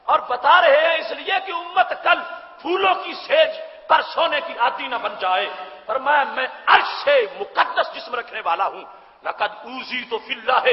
اور بتا رہے ہیں اس لیے کہ امت کل پھولوں کی سیج پر سونے کی عادی نہ بن جائے، فرمایا میں عرش سے مقدس جسم رکھنے والا ہوں۔ لقد اوذیت فی اللہ،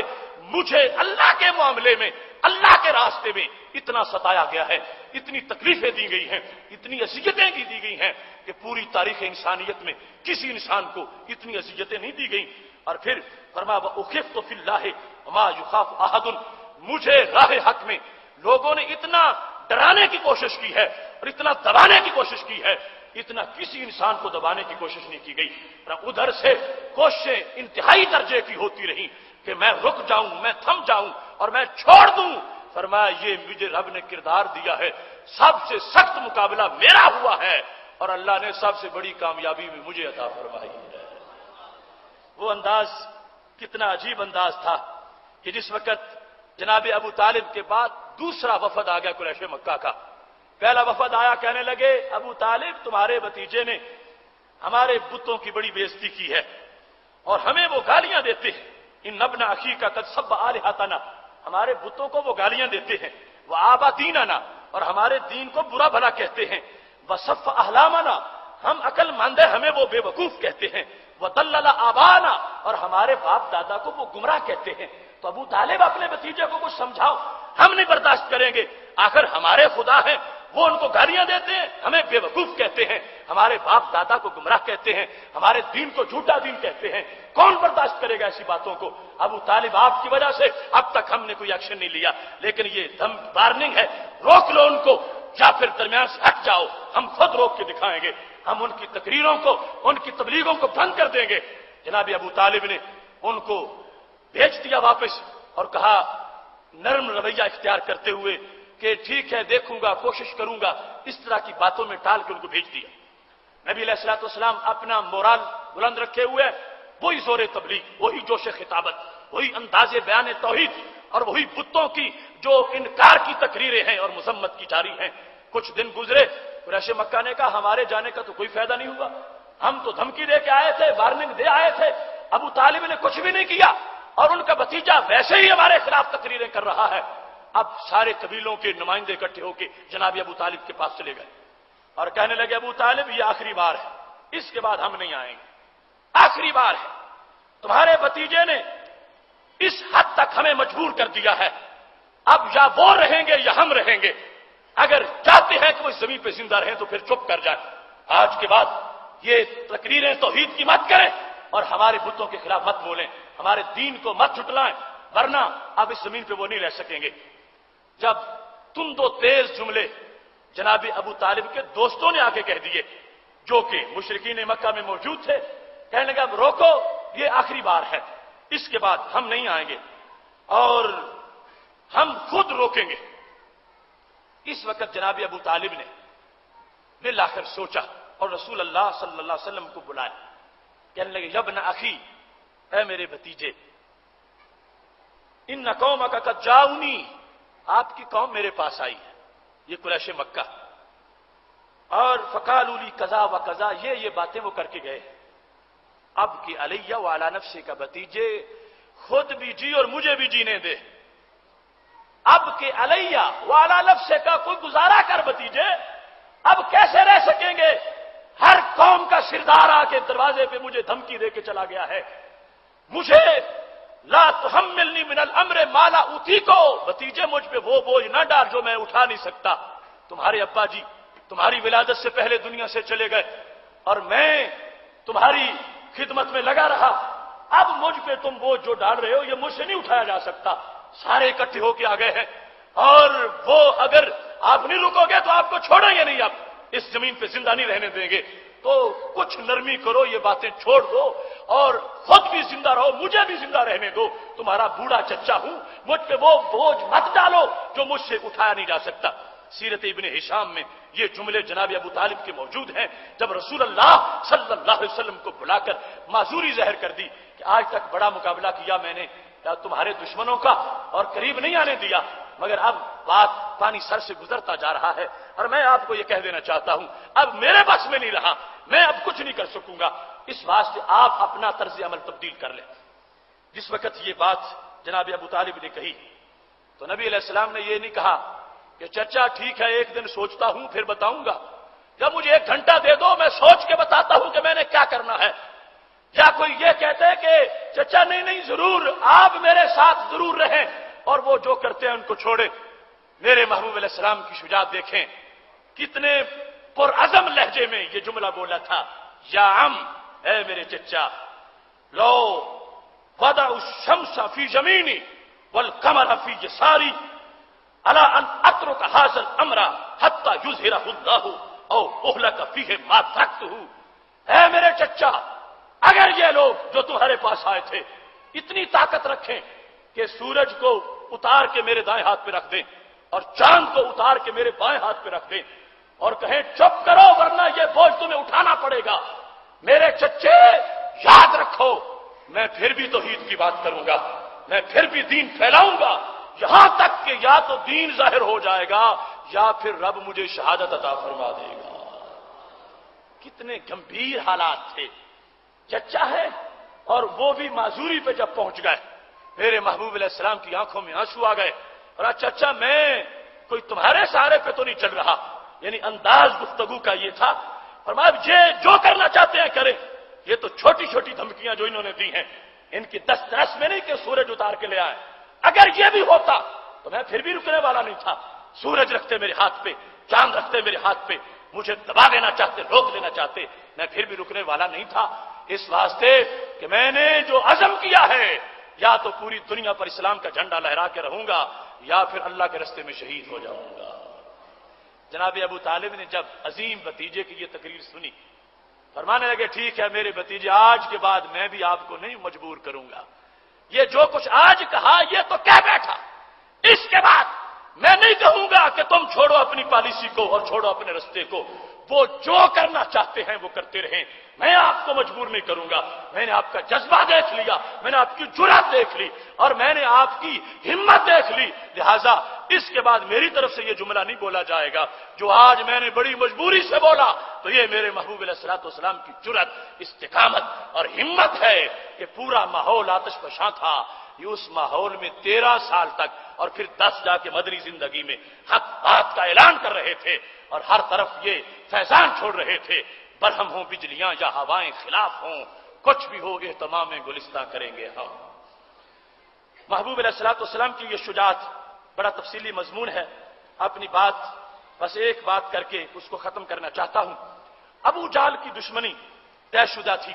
مجھے اللہ کے معاملے میں، اللہ کے راستے میں اتنا ستایا گیا ہے، اتنی تکلیفیں دی گئی ہیں، اتنی اذیتیں دی گئی ہیں کہ پوری تاریخ انسانیت میں کسی انسان کو اتنی اذیتیں نہیں دی گئیں۔ اور پھر فرمایا وَأُخِفْتُ فِي اللَّهِ وَمَا يُخَافُ أَحَدٌ، مجھے راہ حق میں لوگوں نے اتنا ڈرانے کی کوشش کی ہے اور اتنا دبانے کی کوشش کی ہے، اتنا کسی انسان کو دبانے کی کوشش نہیں کی گئی۔ ادھر سے کوششیں انتہائی درجے کی ہوتی رہیں کہ میں رک جاؤں، میں تھم جاؤں اور میں چھوڑ دوں۔ فرمایا یہ مجھے رب نے کردار دیا ہے، سب سے سخت مقابلہ میرا ہوا ہے اور اللہ نے سب سے بڑی کامیابی بھی مجھے عطا فرمائی ہے۔ وہ انداز کتنا عجیب انداز تھا کہ جس وقت جناب ابو طالب کے بعد دوسرا وفد آ گیا قریش مکہ کا۔ پہلا وفد آیا، کہنے لگے ابو طالب تمہارے بھتیجے نے ہمارے بتوں کی بڑی بے عزتی کی ہے اور ہمیں وہ گالیاں دیتے ہیں، ان ابن اخی کا قد سب آلہتنا، ہمارے بتوں کو وہ گالیاں دیتے ہیں، وہ آبا دیننا، اور ہمارے دین کو برا بھلا کہتے ہیں، وصف احلامنا، ہم عقل مند ہیں ہمیں وہ بے وقوف کہتے ہیں، وَضَلَّلَ آبَانَا، اور ہمارے باپ دادا کو وہ گمراہ کہتے ہیں۔ تو ابو طالب اپنے بھتیجے کو کچھ سمجھاؤ، ہم نہیں برداشت کریں گے، آخر ہمارے خدا ہیں، وہ ان کو گالیاں دیتے ہیں، ہمیں بے وقوف کہتے ہیں، ہمارے باپ دادا کو گمراہ کہتے ہیں، ہمارے دین کو جھوٹا دین کہتے ہیں، کون برداشت کرے گا ایسی باتوں کو؟ ابو طالب آپ کی وجہ سے اب تک ہم نے کوئی ایکشن نہیں لیا، لیکن یہ دم وارننگ ہے، روک لو ان کو یا پھر درمیان سے ہٹ جاؤ، ہم خود روک کے دکھائیں گے، ہم ان کی تقریروں کو، ان کی تبلیغوں کو بند کر دیں گے۔ جناب ابو طالب نے ان کو بھیج دیا واپس اور کہا نرم رویہ اختیار کرتے ہوئے کہ ٹھیک ہے دیکھوں گا کوشش کروں گا، اس طرح کی باتوں میں ٹال کے ان کو بھیج دیا۔ نبی علیہ الصلوۃ والسلام اپنا مورال بلند رکھے ہوئے، وہی زور تبلیغ، وہی جوش خطابت، وہی انداز بیان توحید اور وہی بتوں کی جو انکار کی تقریریں ہیں اور مذمت کی جاری ہیں۔ کچھ دن گزرے، قریش مکہ نے کہا ہمارے جانے کا تو کوئی فائدہ نہیں ہوا، ہم تو دھمکی دے کے آئے تھے، وارننگ دے آئے تھے، ابو طالب نے کچھ بھی نہیں کیا اور ان کا بھتیجا ویسے ہی ہمارے خلاف تقریریں کر رہا ہے۔ اب سارے قبیلوں کے نمائندے اکٹھے ہو کے جناب ابو طالب کے پاس چلے گئے اور کہنے لگے ابو طالب یہ آخری بار ہے، اس کے بعد ہم نہیں آئیں گے، آخری بار ہے، تمہارے بھتیجے نے اس حد تک ہمیں مجبور کر دیا ہے، اب یا وہ رہیں گے یا ہم رہیں گے، اگر چاہتے ہیں کہ وہ اس زمین پہ زندہ رہیں تو پھر چپ کر جائیں، آج کے بعد یہ تقریریں توحید کی مت کریں اور ہمارے بتوں کے خلاف مت بولیں، ہمارے دین کو مت جھٹلائیں، ورنہ اب اس زمین پہ وہ نہیں رہ سکیں گے۔ جب تند و تیز جملے جناب ابو طالب کے دوستوں نے آگے کہہ دیے جو کہ مشرکین مکہ میں موجود تھے، کہنے لگا اب روکو، یہ آخری بار ہے، اس کے بعد ہم نہیں آئیں گے اور ہم خود روکیں گے۔ اس وقت جناب ابو طالب نے بالآخر سوچا اور رسول اللہ صلی اللہ علیہ وسلم کو بلایا، کہنے لگے یبن اخی، اے میرے بھتیجے، ان قومک قد جاؤنی، آپ کی قوم میرے پاس آئی ہے، یہ قریش مکہ، اور فقالوا لی کذا و کذا، یہ باتیں وہ کر کے گئے، اب کہ علیہ وعلی نفسہ کا بھتیجے خود بھی جی اور مجھے بھی جینے دے، اب کہ علیہ وعلی نفسہ کا کوئی گزارا کر بھتیجے، اب کیسے رہ سکیں گے، ہر قوم کا سردار آ کے دروازے پہ مجھے دھمکی دے کے چلا گیا ہے، مجھے لا تحملنی من الامر ما لا اطیقو، بھتیجے مجھ پہ وہ بوجھ نہ ڈال جو میں اٹھا نہیں سکتا، تمہارے ابا جی تمہاری ولادت سے پہلے دنیا سے چلے گئے اور میں تمہاری خدمت میں لگا رہا، اب مجھ پہ تم بوجھ جو ڈال رہے ہو یہ مجھ سے نہیں اٹھایا جا سکتا، سارے اکٹھے ہو کے آ گئے ہیں اور وہ اگر آپ نہیں رکو گے تو آپ کو چھوڑیں گے نہیں، آپ اس زمین پہ زندہ نہیں رہنے دیں گے، تو کچھ نرمی کرو، یہ باتیں چھوڑ دو اور خود بھی زندہ رہو، مجھے بھی زندہ رہنے دو، تمہارا بوڑھا چچا ہوں، مجھ پہ وہ بوجھ مت ڈالو جو مجھ سے اٹھایا نہیں جا سکتا۔ سیرت ابن ہشام میں یہ جملے جناب ابو طالب کے موجود ہیں، جب رسول اللہ صلی اللہ علیہ وسلم کو بلا کر معذوری ظاہر کر دی کہ آج تک بڑا مقابلہ کیا میں نے تمہارے دشمنوں کا اور قریب نہیں آنے دیا، مگر اب بات پانی سر سے گزرتا جا رہا ہے اور میں آپ کو یہ کہہ دینا چاہتا ہوں اب میرے بس میں نہیں رہا، میں اب کچھ نہیں کر سکوں گا، اس واسطے آپ اپنا طرز عمل تبدیل کر لیں۔ جس وقت یہ بات جناب ابو طالب نے کہی تو نبی علیہ السلام نے یہ نہیں کہا کہ چچا ٹھیک ہے ایک دن سوچتا ہوں پھر بتاؤں گا، یا مجھے 1 گھنٹہ دے دو میں سوچ کے بتاتا ہوں کہ میں نے کیا کرنا ہے، یا کوئی یہ کہتے ہیں کہ چچا نہیں ضرور آپ میرے ساتھ ضرور رہیں اور وہ جو کرتے ہیں ان کو چھوڑیں۔ میرے محبوب علیہ السلام کی شجاعت دیکھیں، کتنے پرعزم لہجے میں یہ جملہ بولا تھا، یا عم، اے میرے چچا، لو وضع الشمس فی یمینی والقمر فی یساری الا ان اترک هذا الامر حتى یظہرہ اللہ او اہلک فیہ ما ترکتہ، اے میرے چچا، اگر یہ لوگ جو تمہارے پاس آئے تھے اتنی طاقت رکھیں کہ سورج کو اتار کے میرے دائیں ہاتھ پہ رکھ دیں اور چاند کو اتار کے میرے بائیں ہاتھ پہ رکھ دیں اور کہیں چپ کرو ورنہ یہ بوجھ تمہیں اٹھانا پڑے گا، میرے چچے یاد رکھو میں پھر بھی توحید کی بات کروں گا، میں پھر بھی دین پھیلاؤں گا، یہاں تک کہ یا تو دین ظاہر ہو جائے گا یا پھر رب مجھے شہادت عطا فرما دے گا۔ کتنے گمبھیر حالات تھے، چچا ہے اور وہ بھی معذوری پہ جب پہنچ گئے، میرے محبوب علیہ السلام کی آنکھوں میں آنسو آ گئے اور چچا میں کوئی تمہارے سہارے پہ تو نہیں چل رہا، یعنی انداز گفتگو کا یہ تھا، فرمایا یہ جو کرنا چاہتے ہیں کریں، یہ تو چھوٹی چھوٹی دھمکیاں جو انہوں نے دی ہیں ان کی دست رس میں نہیں کہ سورج اتار کے لے آئے، اگر یہ بھی ہوتا تو میں پھر بھی رکنے والا نہیں تھا، سورج رکھتے میرے ہاتھ پہ، چاند رکھتے میرے ہاتھ پہ، مجھے دبا دینا چاہتے، روک دینا چاہتے، میں پھر بھی رکنے والا نہیں تھا، اس واسطے کہ میں نے جو عزم کیا ہے یا تو پوری دنیا پر اسلام کا جھنڈا لہرا کے رہوں گا یا پھر اللہ کے راستے میں شہید ہو جاؤں گا۔ جناب ابو طالب نے جب عظیم بھتیجے کی یہ تقریر سنی، فرمانے لگے ٹھیک ہے میرے بھتیجے، آج کے بعد میں بھی آپ کو نہیں مجبور کروں گا، یہ جو کچھ آج کہا یہ تو کہہ بیٹھا، اس کے بعد میں نہیں کہوں گا کہ تم چھوڑو اپنی پالیسی کو اور چھوڑو اپنے رستے کو، وہ جو کرنا چاہتے ہیں وہ کرتے رہیں، میں آپ کو مجبور نہیں کروں گا۔ میں نے آپ کا جذبہ دیکھ لیا، میں نے آپ کی جرأت دیکھ لی، اور میں نے آپ کی ہمت دیکھ لی، لہذا اس کے بعد میری طرف سے یہ جملہ نہیں بولا جائے گا جو آج میں نے بڑی مجبوری سے بولا۔ تو یہ میرے محبوب علیہ الصلوۃ والسلام کی جرأت، استقامت اور ہمت ہے کہ پورا ماحول آتش فشاں تھا، یہ اس ماحول میں 13 سال تک اور پھر 10 جا کے مدنی زندگی میں حق بات کا اعلان کر رہے تھے، اور ہر طرف یہ فیضان چھوڑ رہے تھے، برہم ہوں بجلیاں یا ہوائیں خلاف ہوں، کچھ بھی ہو اہتمام گلستہ کریں گے ہم۔ محبوب علیہ الصلوۃ والسلام کی یہ شجاعت بڑا تفصیلی مضمون ہے، اپنی بات بس ایک بات کر کے اس کو ختم کرنا چاہتا ہوں۔ ابو جہل کی دشمنی طے شدہ تھی،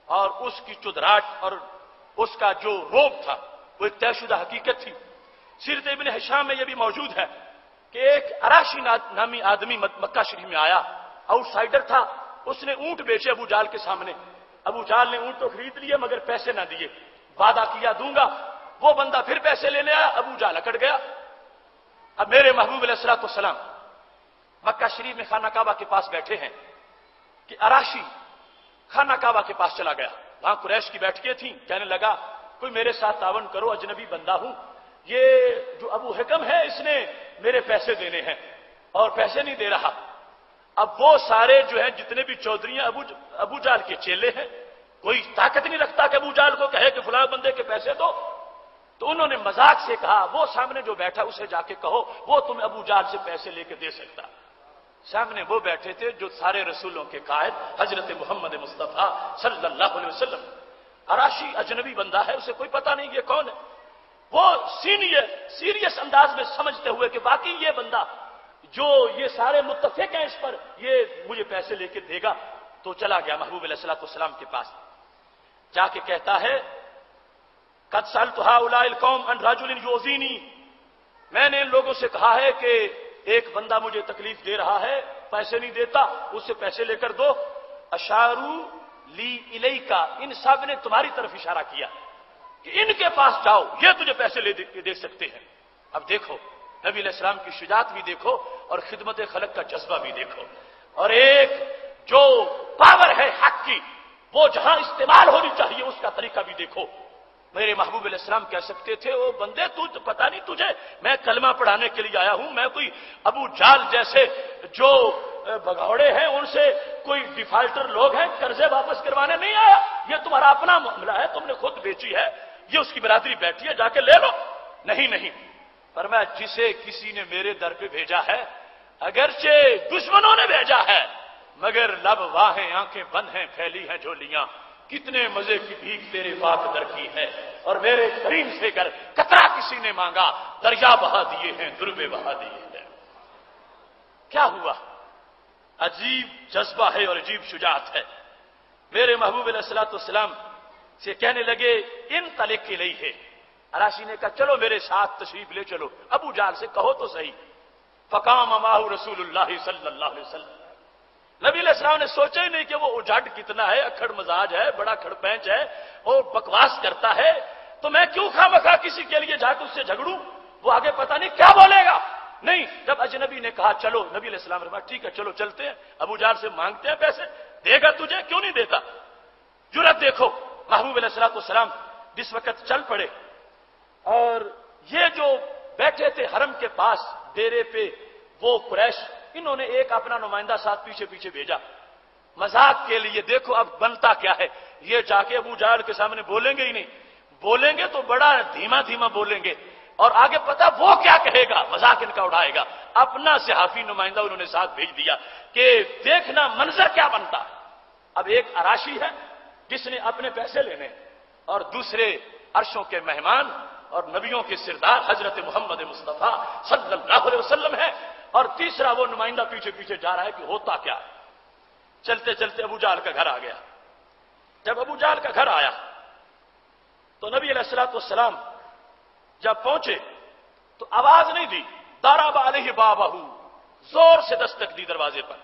اور اس کی چدراہٹ اور اس کا جو روب تھا وہ ایک طے شدہ حقیقت تھی۔ سیرت ابن ہشام میں یہ بھی موجود ہے کہ ایک اراشی نامی آدمی مکہ شریف میں آیا، آؤٹ سائڈر تھا، اس نے اونٹ بیچے ابو جہل کے سامنے۔ ابو جہل نے اونٹ تو خرید لیے مگر پیسے نہ دیے، وعدہ کیا دوں گا، وہ بندہ پھر پیسے لینے آیا، ابو جہل اکڑ گیا۔ اب میرے محبوب علیہ الصلوۃ والسلام مکہ شریف میں خانہ کعبہ کے پاس بیٹھے ہیں کہ اراشی خانہ کعبہ کے پاس چلا گیا، وہاں قریش کی بیٹھکیں تھیں، کہنے لگا کوئی میرے ساتھ تعاون کرو، اجنبی بندہ ہوں، یہ جو ابو حکم ہے اس نے میرے پیسے دینے ہیں اور پیسے نہیں دے رہا۔ اب وہ سارے جو ہیں جتنے بھی چودھری ہیں ابو جہل کے چیلے ہیں، کوئی طاقت نہیں رکھتا کہ ابو جہل کو کہے کہ فلاں بندے کے پیسے دو، تو انہوں نے مذاق سے کہا وہ سامنے جو بیٹھا اسے جا کے کہو وہ تمہیں ابو جہل سے پیسے لے کے دے سکتا۔ سامنے وہ بیٹھے تھے جو سارے رسولوں کے قائد حضرت محمد مصطفیٰ صلی اللہ علیہ وسلم۔ اراشی اجنبی بندہ ہے، اسے کوئی پتہ نہیں یہ کون ہے، وہ سیریس انداز میں سمجھتے ہوئے کہ باقی یہ بندہ جو یہ سارے متفق ہیں اس پر، یہ مجھے پیسے لے کے دے گا، تو چلا گیا محبوب علیہ الصلوۃ والسلام کے پاس، جا کے کہتا ہے قد سألت هؤلاء القوم عن رجل يؤذيني، میں نے ان لوگوں سے کہا ہے کہ ایک بندہ مجھے تکلیف دے رہا ہے، پیسے نہیں دیتا، اس سے پیسے لے کر دو۔ اشاروا لی الیکا، ان سب نے تمہاری طرف اشارہ کیا کہ ان کے پاس جاؤ، یہ تجھے پیسے لے دے سکتے ہیں۔ اب دیکھو نبی علیہ السلام کی شجاعت بھی دیکھو اور خدمت خلق کا جذبہ بھی دیکھو، اور ایک جو پاور ہے حق کی وہ جہاں استعمال ہونی چاہیے اس کا طریقہ بھی دیکھو۔ میرے محبوب علیہ السلام کہہ سکتے تھے وہ بندے تو پتہ نہیں تجھے میں کلمہ پڑھانے کے لیے آیا ہوں، میں کوئی ابو جہل جیسے جو بگوڑے ہیں ان سے کوئی ڈیفالٹر لوگ ہیں قرضے واپس کروانے نہیں آیا، یہ تمہارا اپنا معاملہ ہے، تم نے خود بیچی ہے، یہ اس کی برادری بیٹھی ہے، جا کے لے لو۔ نہیں، فرمایا جسے کسی نے میرے در پہ بھیجا ہے، اگرچہ دشمنوں نے بھیجا ہے مگر لب واہیں آنکھیں بند ہیں، پھیلی ہیں جھولیاں، کتنے مزے کی بھیک تیرے پاک در کی ہے، اور میرے کریم سے گر قطرہ کسی نے مانگا، دریا بہا دیے ہیں، دربے بہا دیے ہیں۔ کیا ہوا؟ عجیب جذبہ ہے اور عجیب شجاعت ہے۔ میرے محبوب علیہ الصلوۃ والسلام سے کہنے لگے ان طلق کے لیے ہے، اراشی نے کہا چلو میرے ساتھ تشریف لے چلو، ابو جہل سے کہو تو صحیح۔ فقام معه رسول اللہ صلی اللہ علیہ وسلم، نبی علیہ السلام نے سوچا ہی نہیں کہ وہ اجاڈ کتنا ہے، اکھڑ مزاج ہے، بڑا کھڑ پینچ ہے اور بکواس کرتا ہے، تو میں کیوں خواہ کسی کے لیے جا کے اس سے جھگڑوں، وہ آگے پتہ نہیں کیا بولے گا۔ نہیں، جب اجنبی نے کہا چلو، نبی علیہ السلام نے کہا ٹھیک ہے چلو چلتے ہیں، ابو جہل سے مانگتے ہیں پیسے، دے گا تجھے، کیوں نہیں دیتا۔ جرأت دیکھو، محبوب علیہ الصلوۃ والسلام جس وقت چل پڑے، اور یہ جو بیٹھے تھے حرم کے پاس ڈیرے پہ وہ قریش، انہوں نے ایک اپنا نمائندہ ساتھ پیچھے پیچھے بھیجا مذاق کے لیے۔ دیکھو اب بنتا کیا ہے، یہ جا کے ابو جہل کے سامنے بولیں گے ہی نہیں، بولیں گے تو بڑا دھیما دھیما بولیں گے، اور آگے پتا وہ کیا کہے گا، مذاق ان کا اڑائے گا۔ اپنا صحافی نمائندہ انہوں نے ساتھ بھیج دیا کہ دیکھنا منظر کیا بنتا ہے۔ اب ایک اراشی ہے جس نے اپنے پیسے لینے، اور دوسرے عرشوں کے مہمان اور نبیوں کے سردار حضرت محمد مصطفیٰ صلی اللہ علیہ وسلم ہے، اور تیسرا وہ نمائندہ پیچھے پیچھے جا رہا ہے کہ ہوتا کیا ہے۔ چلتے چلتے ابو جہل کا گھر آ گیا۔ جب ابو جہل کا گھر آیا تو نبی علیہ الصلوۃ والسلام جب پہنچے تو آواز نہیں دی، ضرب علیہ بابہ، زور سے دستک دی دروازے پر۔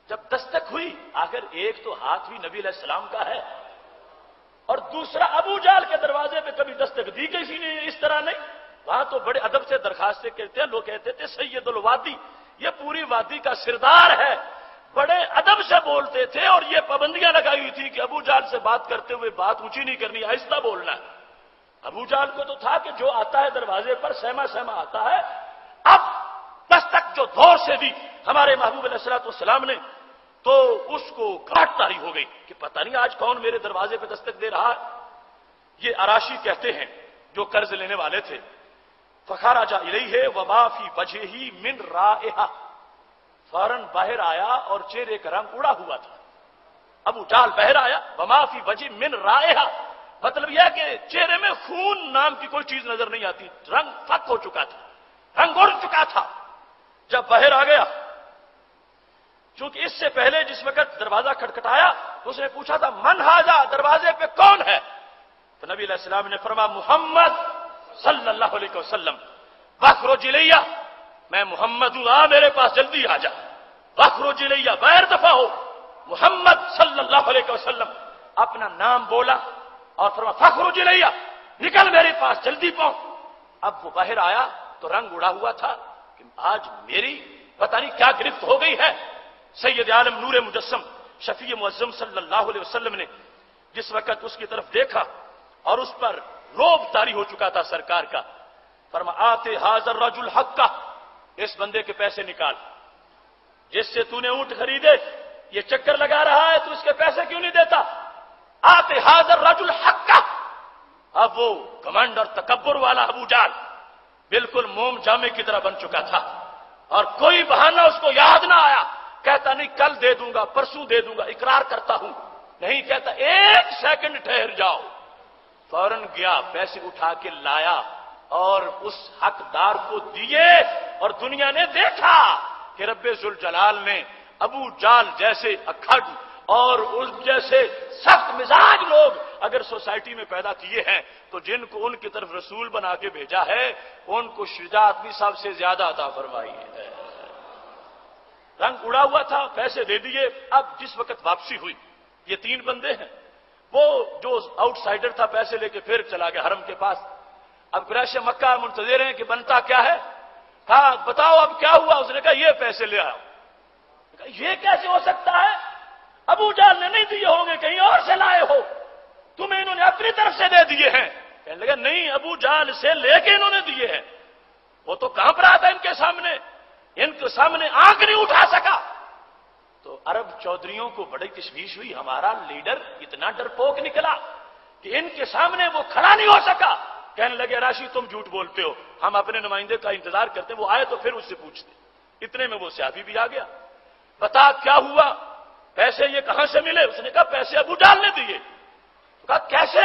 جب دستک ہوئی، آخر ایک تو ہاتھ بھی نبی علیہ السلام کا ہے اور دوسرا ابو جہل کے دروازے پہ کبھی دستک دی کسی نے اس طرح نہیں، وہاں تو بڑے ادب سے درخواستیں کرتے ہیں. لوگ کہتے تھے سید الوادی، یہ پوری وادی کا سردار ہے. بڑے ادب سے بولتے تھے اور یہ پابندیاں لگائی ہوئی تھی کہ ابو جہل سے بات کرتے ہوئے بات اونچی نہیں کرنی، آہستہ بولنا ہے. ابو جہل کو تو تھا کہ جو آتا ہے دروازے پر سہما سہما آتا ہے. اب دستک جو دور سے دی ہمارے محبوب علیہ الصلوۃ والسلام نے، تو اس کو گھبراہٹ طاری ہو گئی کہ پتہ نہیں آج کون میرے دروازے پہ دستک دے رہا ہے. یہ اراشی کہتے ہیں جو قرض لینے والے تھے. فخرج الیہ وما فی وجہہ من رائحہ، فوراً باہر آیا اور چہرے کا رنگ اڑا ہوا تھا. ابو جہل باہر آیا، وما فی وجہ من رائحہ، مطلب یہ کہ چہرے میں خون نام کی کوئی چیز نظر نہیں آتی، رنگ فک ہو چکا تھا، رنگ اڑ چکا تھا. جب باہر آ گیا، چونکہ اس سے پہلے جس وقت دروازہ کھٹکھٹایا تو اس نے پوچھا تھا من ھذا، دروازے پہ کون ہے؟ تو نبی علیہ السلام نے فرمایا محمد صلی اللہ علیہ وسلم. فاخرج الیہ، میں محمد ہوں، آ میرے پاس جلدی آ جا. فاخرج الیہ، باہر دفع ہو. محمد صلی اللہ علیہ وسلم اپنا نام بولا اور فرمایا فاخرج الیہ، نکل میرے پاس جلدی پہنچ. اب وہ باہر آیا تو رنگ اڑا ہوا تھا کہ آج میری پتہ نہیں کیا گرفت ہو گئی ہے. سید عالم نور مجسم شفیع معظم صلی اللہ علیہ وسلم نے جس وقت اس کی طرف دیکھا اور اس پر روب طاری ہو چکا تھا سرکار کا، فرمایا آتے حاضر رجل حق کا، اس بندے کے پیسے نکال، جس سے تو نے اونٹ خریدے یہ چکر لگا رہا ہے، تو اس کے پیسے کیوں نہیں دیتا؟ آتے حاضر رجل حق کا. اب وہ گھمنڈ اور تکبر والا ابو جہل بالکل موم جامے کی طرح بن چکا تھا اور کوئی بہانہ اس کو یاد نہ آیا. کہتا نہیں کل دے دوں گا، پرسوں دے دوں گا، اقرار کرتا ہوں. نہیں، کہتا ایک سیکنڈ ٹھہر جاؤ. فوراً گیا، پیسے اٹھا کے لایا اور اس حقدار کو دیے. اور دنیا نے دیکھا کہ رب ذوالجلال نے ابو جہل جیسے اکھڑ اور اس جیسے سخت مزاج لوگ اگر سوسائٹی میں پیدا کیے ہیں تو جن کو ان کی طرف رسول بنا کے بھیجا ہے ان کو شجاعت بھی سب سے زیادہ عطا فرمائی ہے. رنگ اڑا ہوا تھا، پیسے دے دیے. اب جس وقت واپسی ہوئی، یہ تین بندے ہیں. وہ جو آؤٹ سائڈر تھا پیسے لے کے پھر چلا گیا حرم کے پاس. اب قریش مکہ منتظر ہیں کہ بنتا کیا ہے. کہا بتاؤ اب کیا ہوا؟ اس نے کہا یہ پیسے لے آؤ. کہا یہ کیسے ہو سکتا ہے؟ ابو جہل نے نہیں دیے ہوں گے، کہیں اور سے لائے ہو، تمہیں انہوں نے اپنی طرف سے دے دیے ہیں. کہنے لگا نہیں، ابو جہل سے لے کے انہوں نے دیے ہیں. وہ تو کانپ رہا تھا ان کے سامنے آنکھ نہیں اٹھا سکا. تو عرب چودھریوں کو بڑی تشویش ہوئی، ہمارا لیڈر اتنا ڈرپوک نکلا کہ ان کے سامنے وہ کھڑا نہیں ہو سکا. کہنے لگے راشی تم جھوٹ بولتے ہو، ہم اپنے نمائندے کا انتظار کرتے، وہ آئے تو پھر اس سے پوچھتے. اتنے میں وہ صحابی بھی آ گیا. بتا کیا ہوا، پیسے یہ کہاں سے ملے؟ اس نے کہا پیسے ابو جہل نے دیے. کہا کیسے؟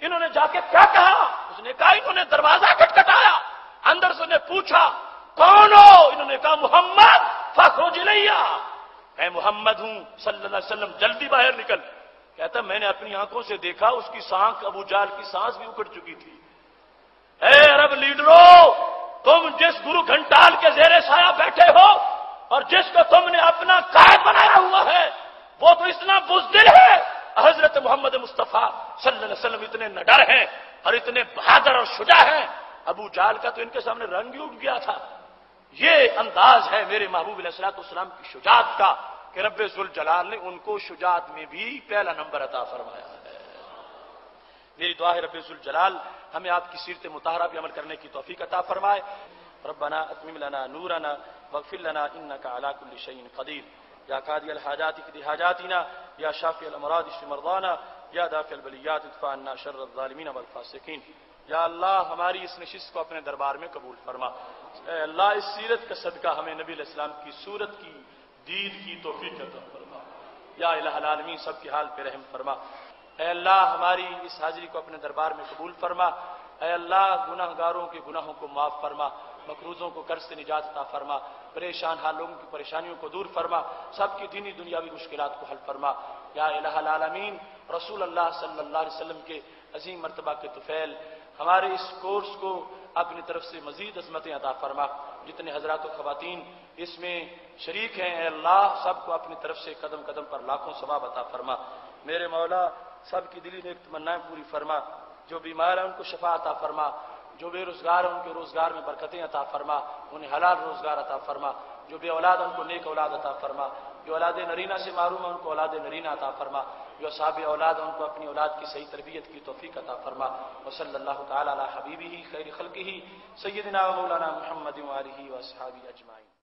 انہوں نے جا کے کیا کہا؟ اس نے کہا انہوں نے دروازہ کھٹکھٹایا، اندر سے نے پوچھا کون ہو؟ انہوں نے کہا محمد. فاخرج الیہ، میں محمد ہوں صلی اللہ علیہ وسلم، جلدی باہر نکل. کہتا میں نے اپنی آنکھوں سے دیکھا اس کی سانکھ، ابو جہل کی سانس بھی اکڑ چکی تھی. اے عرب لیڈروں، تم جس گرو گھنٹال کے زیر سایہ بیٹھے ہو اور جس کو تم نے اپنا قائد بنایا ہوا ہے وہ تو اتنا بزدل ہے. حضرت محمد مصطفیٰ صلی اللہ علیہ وسلم اتنے نڈر ہیں اور اتنے بہادر اور شجاع ہیں. ابو جہل کا تو ان کے سامنے رنگ ہی اٹھ گیا تھا. یہ انداز ہے میرے محبوب علیہ الصلوۃ والسلام کی شجاعت کا کہ رب ذوالجلال نے ان کو شجاعت میں بھی پہلا نمبر عطا فرمایا ہے. میری دعا ہے رب ذوالجلال ہمیں آپ کی سیرت مطہرہ پہ عمل کرنے کی توفیق عطا فرمائے. ربنا اتمم لنا نورنا واغفر لنا انك على كل شيء قدير. یا قاضی الحاجات اقض حاجاتنا، یا شافی الامراض اشف مرضانا، یا دافع البلیات ادفع عنا شر الظالمین والفاسقین. یا اللہ ہماری اس نشست کو اپنے دربار میں قبول فرما. اے اللہ اس سیرت کا صدقہ ہمیں نبی علیہ السلام کی صورت کی دید کی توفیق عطا فرما. یا الہ العالمین سب کے حال پہ رحم فرما. اے اللہ ہماری اس حاضری کو اپنے دربار میں قبول فرما. اے اللہ گناہ گاروں کے گناہوں کو معاف فرما، مقروضوں کو قرض سے نجات عطا فرما، پریشان حال لوگوں کی پریشانیوں کو دور فرما، سب کی دینی دنیاوی مشکلات کو حل فرما. یا الہ العالمین رسول اللہ صلی اللہ علیہ وسلم کے عظیم مرتبہ کے طفیل ہمارے اس کورس کو اپنی طرف سے مزید عظمتیں عطا فرما. جتنے حضرات و خواتین اس میں شریک ہیں اے اللہ سب کو اپنی طرف سے قدم قدم پر لاکھوں ثواب عطا فرما. میرے مولا سب کی دلی نیک تمنائیں پوری فرما. جو بیمار ہیں ان کو شفا عطا فرما، جو بے روزگار ہیں ان کے روزگار میں برکتیں عطا فرما، انہیں حلال روزگار عطا فرما، جو بے اولاد ان کو نیک اولاد عطا فرما، جو اولاد نرینہ سے محروم ہیں ان کو اولاد نرینہ عطا فرما، جو اصحاب اولاد ہیں ان کو اپنی اولاد کی صحیح تربیت کی توفیق عطا فرما۔ وصلی اللہ تعالی علی حبیبہ خیر خلقہ سیدنا و مولانا محمد و آلہ و اصحابہ اجمعین۔